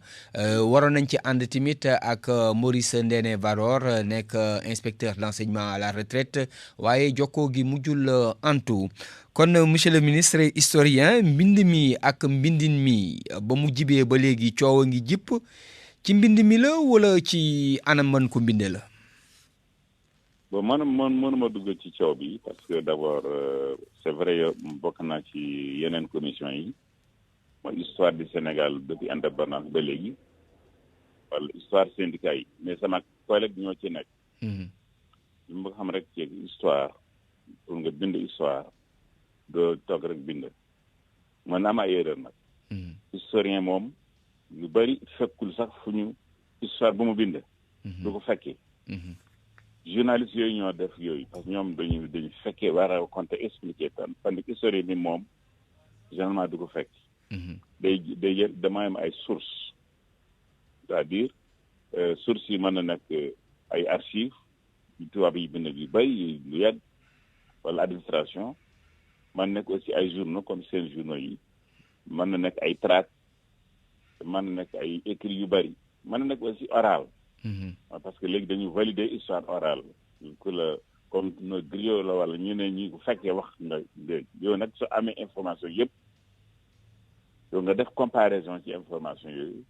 waroon nañ ci ànd tamit ak Maurice Ndéné Varor nekk inspecteur d'enseignement à la retraite waaye jokkoo gi mujjul antu kon monsieur le ministre historien mbind mi ak mbindin mi ba mu jibee ba léegi coow a ngi jipp ci mbind mi la wala ci anam mën ko mbinde la bon man mënuma dugg ci coow bi parce que d'abord c'est vrai bokk naa ci yeneen commission yi mooy histoire du Sénégal depuis indépendance ba léegi wala histoire syndicat yi mais sama collègue ñoo ci nekk li ma xam rek ci histoire pour nga bind histoire doo toog rek bind man am ay erreur nag historien moom lu bari fekkul sax fu ñu histoire bu mu bind du ko fekkee journaliste yooyu ñoo def yooyu parce que ñoom dañu fekkee war a raconter expliquer tan tandis que historien bi moom généralement du ko fekk day dama am ay sources c'est-à-dire sources yi mën na nekk ay archives yu tubaab yi bind yu bay lu yàgg wala administration mën nekk aussi ay journaux comme seen journaux yi mën na nekk ay tracts mën na nekk ay écrits yu bari mën na nekk aussi oral parce que léegi dañu valider histoire orale ku la comme no griot la wala ñu ne ñi ko fekkee wax nga dégg yow nag soo amee information yëpp yow nga def comparaison ci information yooyu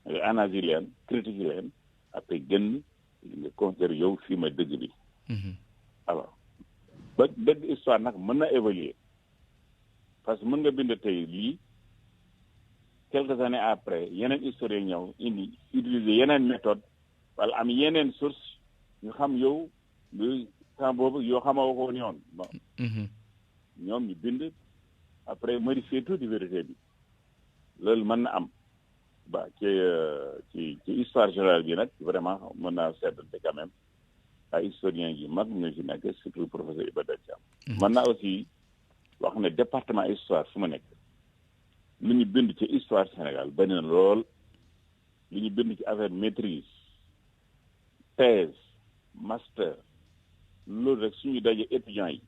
nga analyser leen critiquer leen après gën nga considérer yow fii ma dëgg bi alors ba dëgg histoire nag mën na évoluer parce que mën nga bind tey lii quelques années après yeneen historien ñëw indi utiliser yeneen méthode wala am yeneen source ñu xam yow temps boobu yoo xamoo ko woon yoon bon ñoom ñu bind après modifier tout di vérité bi loolu mën na am ba ci histoire générale bi nag vraiment mën naa seetante quand même ay historiens yi mag ñu ci nekk surtout professeur Iba Der Thiam mën naa aussi wax ne département histoire fu ma nekk lu ñu bind ci histoire Sénégal bari na lool lu ñu bind ci affaire maîtrise thèse master loolu rek suñu daje étudiants yi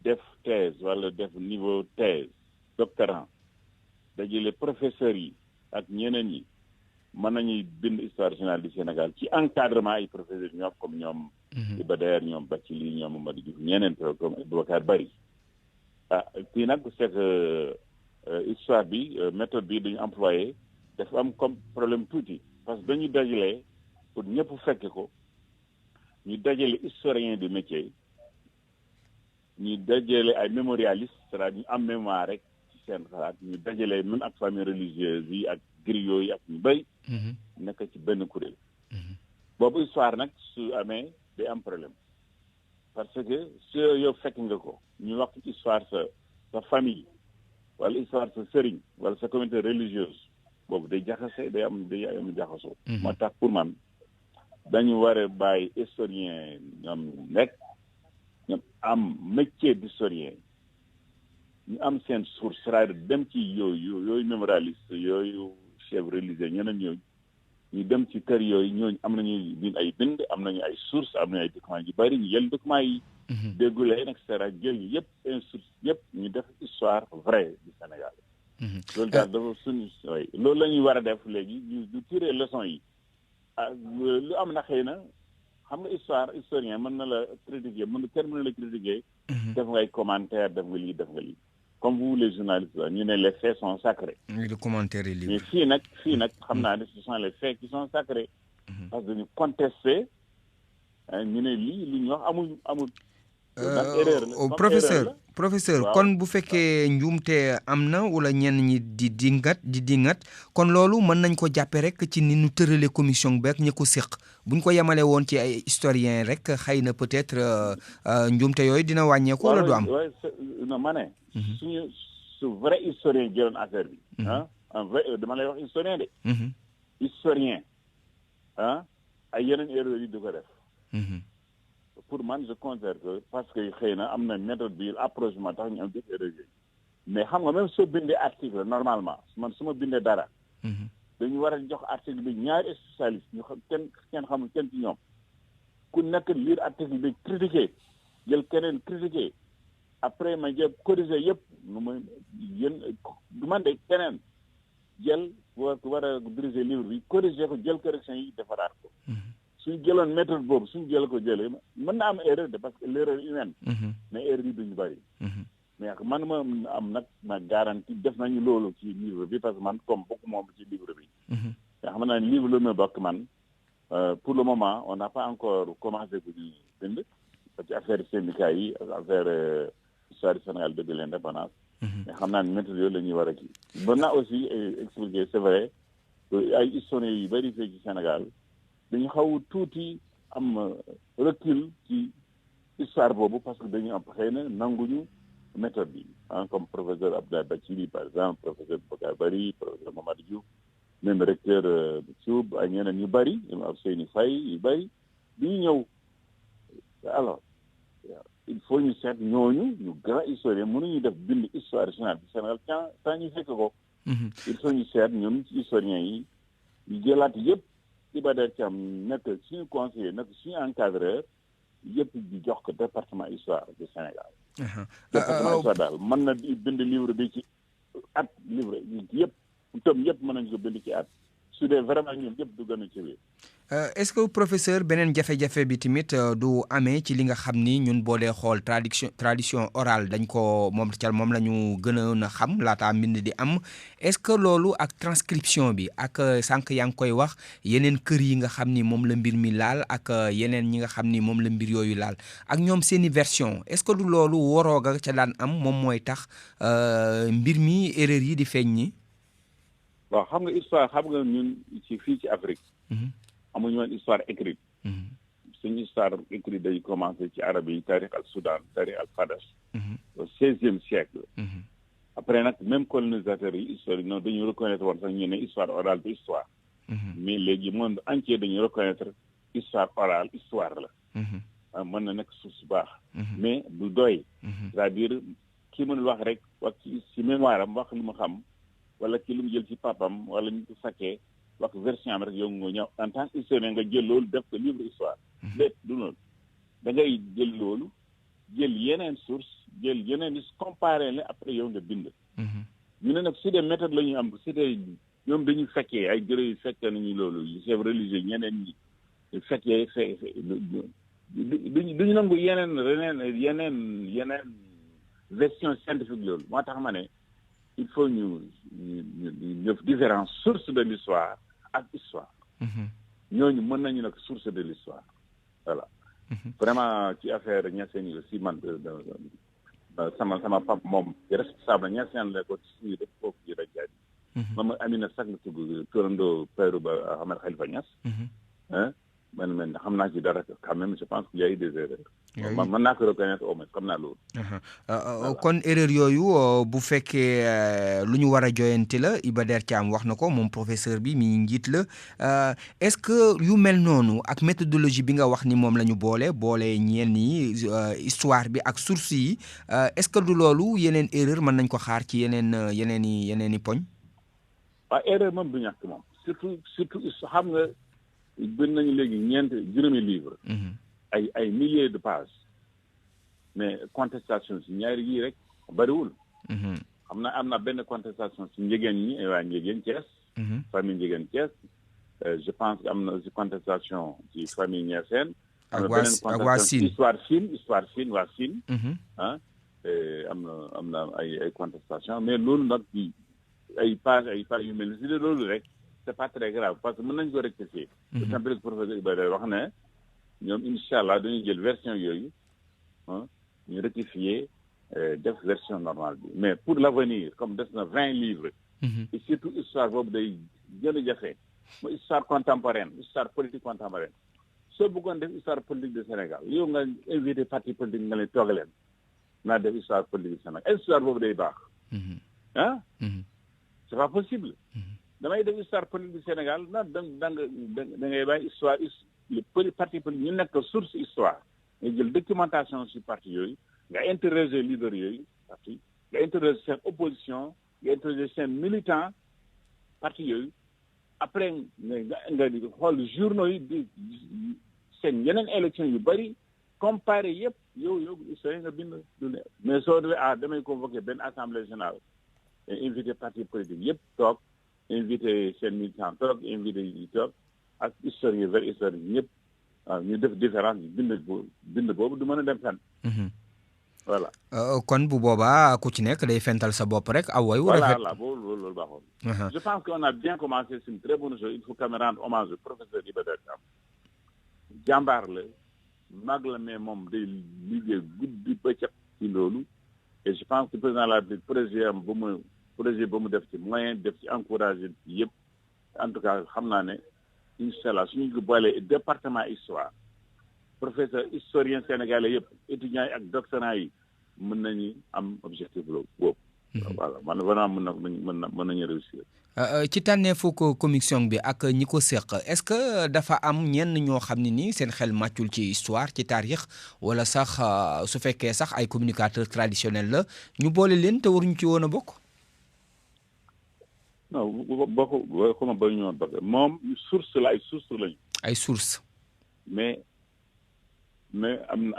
def thèse wala def niveau thèse doctorant dajale professeurs yi ak ñeneen yi mën nañuy bind histoire générale du Sénégal ci encadrement ay professeurs ñoom comme ñoom Iba Der ñoom Bathily ñoom Mamadou Diouf ñeneen comme Boubacar Bari kii nag c'est que histoire bi méthode bi dañu employé dafa am comme problème tuuti parce que dañu dajale pour ñëpp fekke ko ñu dajale historien du métier ñu dajale ay mémorialistes c'est-à-dire ñu am mémoire rek ci seen xalaat ñu dajale même ak famille religieuse yi ak griots yi ak ñu bëri nekk ci benn kuréel boobu histoire nag su amee day am problème parce que su yow fekk nga ko ñu wax ci histoire sa famille wala histoire sa sëriñ wala sa communauté religieuse boobu day jaxase day am jaxasoo moo tax pour man dañu war a bàyyi historien ñoom nekk ñoom am métier d'historien ñu am seen source c'est-à-dire dem ci yooyu mémorialiste yooyu chef religieux ñeneen ñooñu ñu dem ci kër yooyu ñooñu am nañu ay bind am nañu ay sources am nañu ay documents yu bari ñu jël documents yi déggulee et cetera jël yëpp seen source yëpp ñu def histoire vraie du Sénégal loolu daal dafa suñu loolu la ñuy war a def léegi ñu tirer leçon yi lu am na xëy na xam nga historien mën na la critiquer kenn mën na la critiquer def ngay commentaire def nga lii comme vous les journalistes ñu ne les faits sont sacrés. Le commentaire est libre. Mais fii nag xam naa ne ce sont les faits qui sont sacrés. Parce que dañu contester ñu ne lii lu ñu wax amul. professeur kon bu fekkee njuumte am na wala ñenn ñi di dingat kon loolu mën nañ ko jàppe rek ci ni ñu tërale commission beeg ñi ko séq buñ ko yemale woon ci ay historien rek xëy na peut-être njuumte yooyu dina wàññeeku wala du am. non ma ne. su vrai historien jëloon affaire bi. un vrai dama lay wax historien de. historien ay yeneen erreur yi du ko def. pour man je considère que parce que xëy na am na méthode bi approchement tax ñu am def erreur yooyu mais xam nga même soo bindee article normalement man su ma bindee dara. dañu war a jox article bi ñaari spécialiste ñu xam kenn xamul kenn ci ñoom ku nekk lire article bi critiquer jël keneen critiquer après ma jël corriger yëpp nu ma du man de keneen jël war a diriger livre bi corriger ko jël correction yi defaraat ko. suñ jëloon méthode boobu suñ jëlee mën na am erreur de parce que l'erreur humaine. mais erreur yi duñu bëri. mais man ma am nag ma garantie def nañu loolu ci livre bi parce que man comme bokk moom ci livre bi. te xam naa ne livre lu ma bokk man pour le moment on n'a pas encore commencé bu ñu bind ci affaire syndicat yi affaire histoire du Sénégal depuis l'indépendance. mais xam naa ne méthode yooyu la ñuy war a kii. mën naa aussi expliquer c'est vrai ay historiens yu bëri fii ci Sénégal. dañu xaw tuuti am recul ci histoire boobu parce que dañu am xëy na nanguñu méthode bi comme professeur Abdoulaye Bathily par exemple professeur Bokar Bari professeur Mamadou Diouf même recteur Thioub ak ñeneen ñu bari ak Seyni Faye yu bari bi ñu ñëw alors il faut ñu seet ñooñu ñu grand historien mënuñu def bind histoire générale du Sénégal tant ñu fekk ko il faut ñu seet ñun ci historiens yi ñu jëlaat yëpp Iba Der Thiam nekk suñu conseiller nekk suñu encadreur yëpp di jox ko département histoire du Sénégal. département histoire daal mën na bind livre bi ci at livre yëpp tëm yëpp mën nañu ko bind ci at su dee vraiment ñun yëpp du gën a ci biir. est-ce que professeur beneen jafe-jafe bi tamit du amee ci li nga xam ni ñun boo dee xool tradition orale dañ ko moom la ñu gën a xam laataa mbind di am est-ce que loolu ak transcription bi ak sànq yaa ngi koy wax yeneen kër yi nga xam ni moom la mbir mi laal ak yeneen ñi nga xam ni moom la mbir yooyu laal ak ñoom seeni version est-ce que du loolu warooga ca daan am moom mooy tax mbir mi erreur yi di feeñ ñi. waaw xam nga histoire xam nga ñun ci fii ci Afrique. amuñu woon histoire écrite. suñu histoire écrite day commencé ci arab yi Tariq al Soudan Tariq al Fadash. au 16e siècle. après nag même colonisateurs yi histoire yi noonu dañu reconnaître woon sax ñu ne histoire orale de histoire. mais léegi monde entier dañu reconnaître histoire orale histoire la. mën na nekk suuf su baax. mais du doy. c'est-à-dire ki mënul wax rek wax ci mémoire am wax lu mu xam wala ki lu mu jël ci papam wala ñu ko sakkee. wax version am rek yow nga ñëw en tant que historien nga jël loolu def ko livre histoire. lépp du loolu da ngay jël loolu jël yeneen source jël yeneen comparé la après yow nga bind. ñu ne nag su dee méthode la ñuy am su dee ñoom dañuy fekkee ay jërë yu fekkee nañu loolu chef religieux ñeneen ñi fekkee duñu nangu yeneen version scientifique loolu moo tax ma ne il faut ñu def différence source de l'histoire ak histoire. ñooñu mën nañu nag source de l'histoire voilà. vraiment ci affaire Niassène yi aussi man sama pap moom responsable Niassène la ko ci def foofu ci rajo moom Amina Sak la tudd turandoo Père ba Ahmed Khalifa Niass. man xam naa ci dara quand même je pense qu'il y a eu des erreurs. man mën naa ko reconnaître au moins xam naa loolu. kon erreur yooyu bu fekkee lu ñu war a joyanti la Iba Der Thiam wax na ko moom professeur bi mi njiit la est-ce que yu mel noonu ak méthodologie bi nga wax ni moom la ñu boole ñeen ñi histoire bi ak source yi est-ce que du loolu yeneen erreur mën nañ ko xaar ci yeneen i poñ. erreur moom du ñàkk moom surtout xam nga bind nañu léegi juróomi livre ay milliers de pages mais contestation si ñaari yii rek bariwul xam na am na benn contestation si njegéen ñi waa njegéen Thiès famille njegéen Thiès je pense que am na aussi contestation ci famille Niassène ak waa Sine histoire Sine waa Sine am na ay contestation mais loolu nag ay page yu mel ni si de loolu rek c'est pas très grave parce que mën nañu ko rectifier tout simplement professeur Ibadan wax ne ñoom incha allah dañuy jël version yooyu ñu rectifier def version normale bi mais pour l'avenir comme des na 20 livres et surtout histoire boobu day gën a jafe mooy histoire contemporaine histoire politique contemporaine soo bëggoon def histoire politique du Sénégal yow nga invité parti politique nga leen toog leen naa def histoire politique du Sénégal histoire boobu day baax c'est pas possible damay def histoire politique du Sénégal na da ngay bàyyi histoire le parti politique ñu nekk source histoire nga jël documentation ci parti yooyu nga interroger leader yooyu parti nga interroger seen opposition nga interroger seen militant parti yooyu après nga di xool journaux yi di seen yeneen élection yu bari comparé yëpp yow sooy nga bind du ne mais soo demee damay convoquer benn assemblée générale invité parti politique yëpp toog invité seen militant toog invité yi toog ak historien vrai historien ñëpp ñu def différence bind boobu du mën a dem fenn voilà kon bu boobaa ku ci nekk day fental sa bopp rek aw way voilà boobu loolu baaxoon je pense qu'on a bien commencé c'est une très bonne chose il faut quand même rendre hommage au professeur Iba Der Thiam jàmbaar la mag la mais moom day liggéey guddi bëccëg ci loolu et je pense que président de la République projet ba mu def ci moyen def ci encouragé yëpp en tout cas xam naa ne incha allah suñu ko boolee département histoire professeur historien sénégalais yëpp étudiants yi ak doctorants yi mën nañu am objectif boobu voilà man vraiment mën nañu réussir ci tànneefu ko commission bi ak ñi ko seq est-ce que dafa am ñenn ñoo xam ne nii seen xel màccul ci histoire ci taarix wala sax su fekkee sax ay communicateurs traditionnels la ñu boole leen te waruñu ci woon a bokk non bokkuma ba ñu woon bokk moom source la ay source lañu ay source mais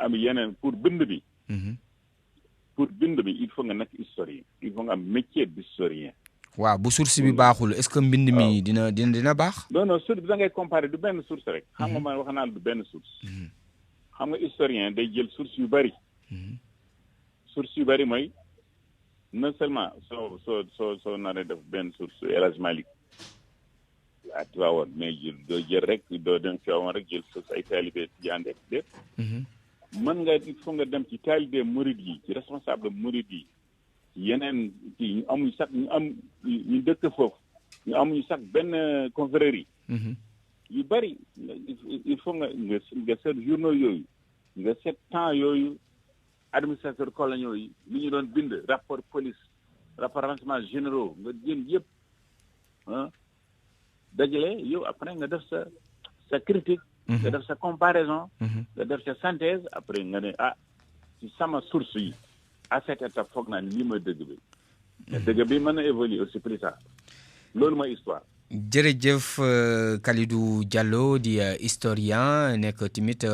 am yeneen pour bind bi il faut nga nekk historien il faut nga am métier d'historien waaw bu source bi baaxul est-ce que mbind mi dina baax non source bi da ngay comparer du benn source rek xam nga man wax naa du benn source xam nga historien day jël source yu bari mooy non seulement soo naree def benn source El Hadj Malick tu vois woon mais doo jël rek doo dem fi woon rek jël source ay taalibe ci ànd ak déet mën nga il faut nga dem ci taalibe murid yi ci responsable murid yi yeneen ci ñu amuñu sax ñu dëkk foofu ñu amuñu sax benn confrérie yu bari il faut nga seet journaux yooyu nga seet temps yooyu administrateurs coloniaux yi li ñu doon bind rapport police rapport renseignements généraux nga jël yëpp dajale yow après nga def sa critique nga def sa comparaison nga def sa synthèse après nga ne ci sama source yi à cette étape foog naa lii mooy dëgg bi mën na évoluer aussi plus tard loolu mooy histoire jërëjëf Kalidou Diallo di historien nekk tamit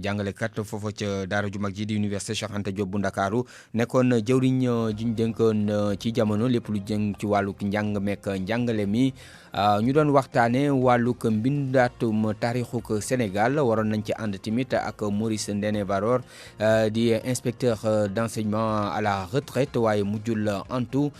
jàngalekat foofa ca daara ju mag ji di université Cheikh Anta Diop bu Ndakaaru nekkoon jëwriñ juñ dénkoon ci jamono lépp lu jëm ci wàllug njàng mekk njàngale mi ñu doon waxtaane wàllug mbindaatum taarixuk Sénégal waroon nañ ci ànd tamit ak Maurice Ndene Varor di inspecteur d'enseignement à la retraite waaye mujjul antu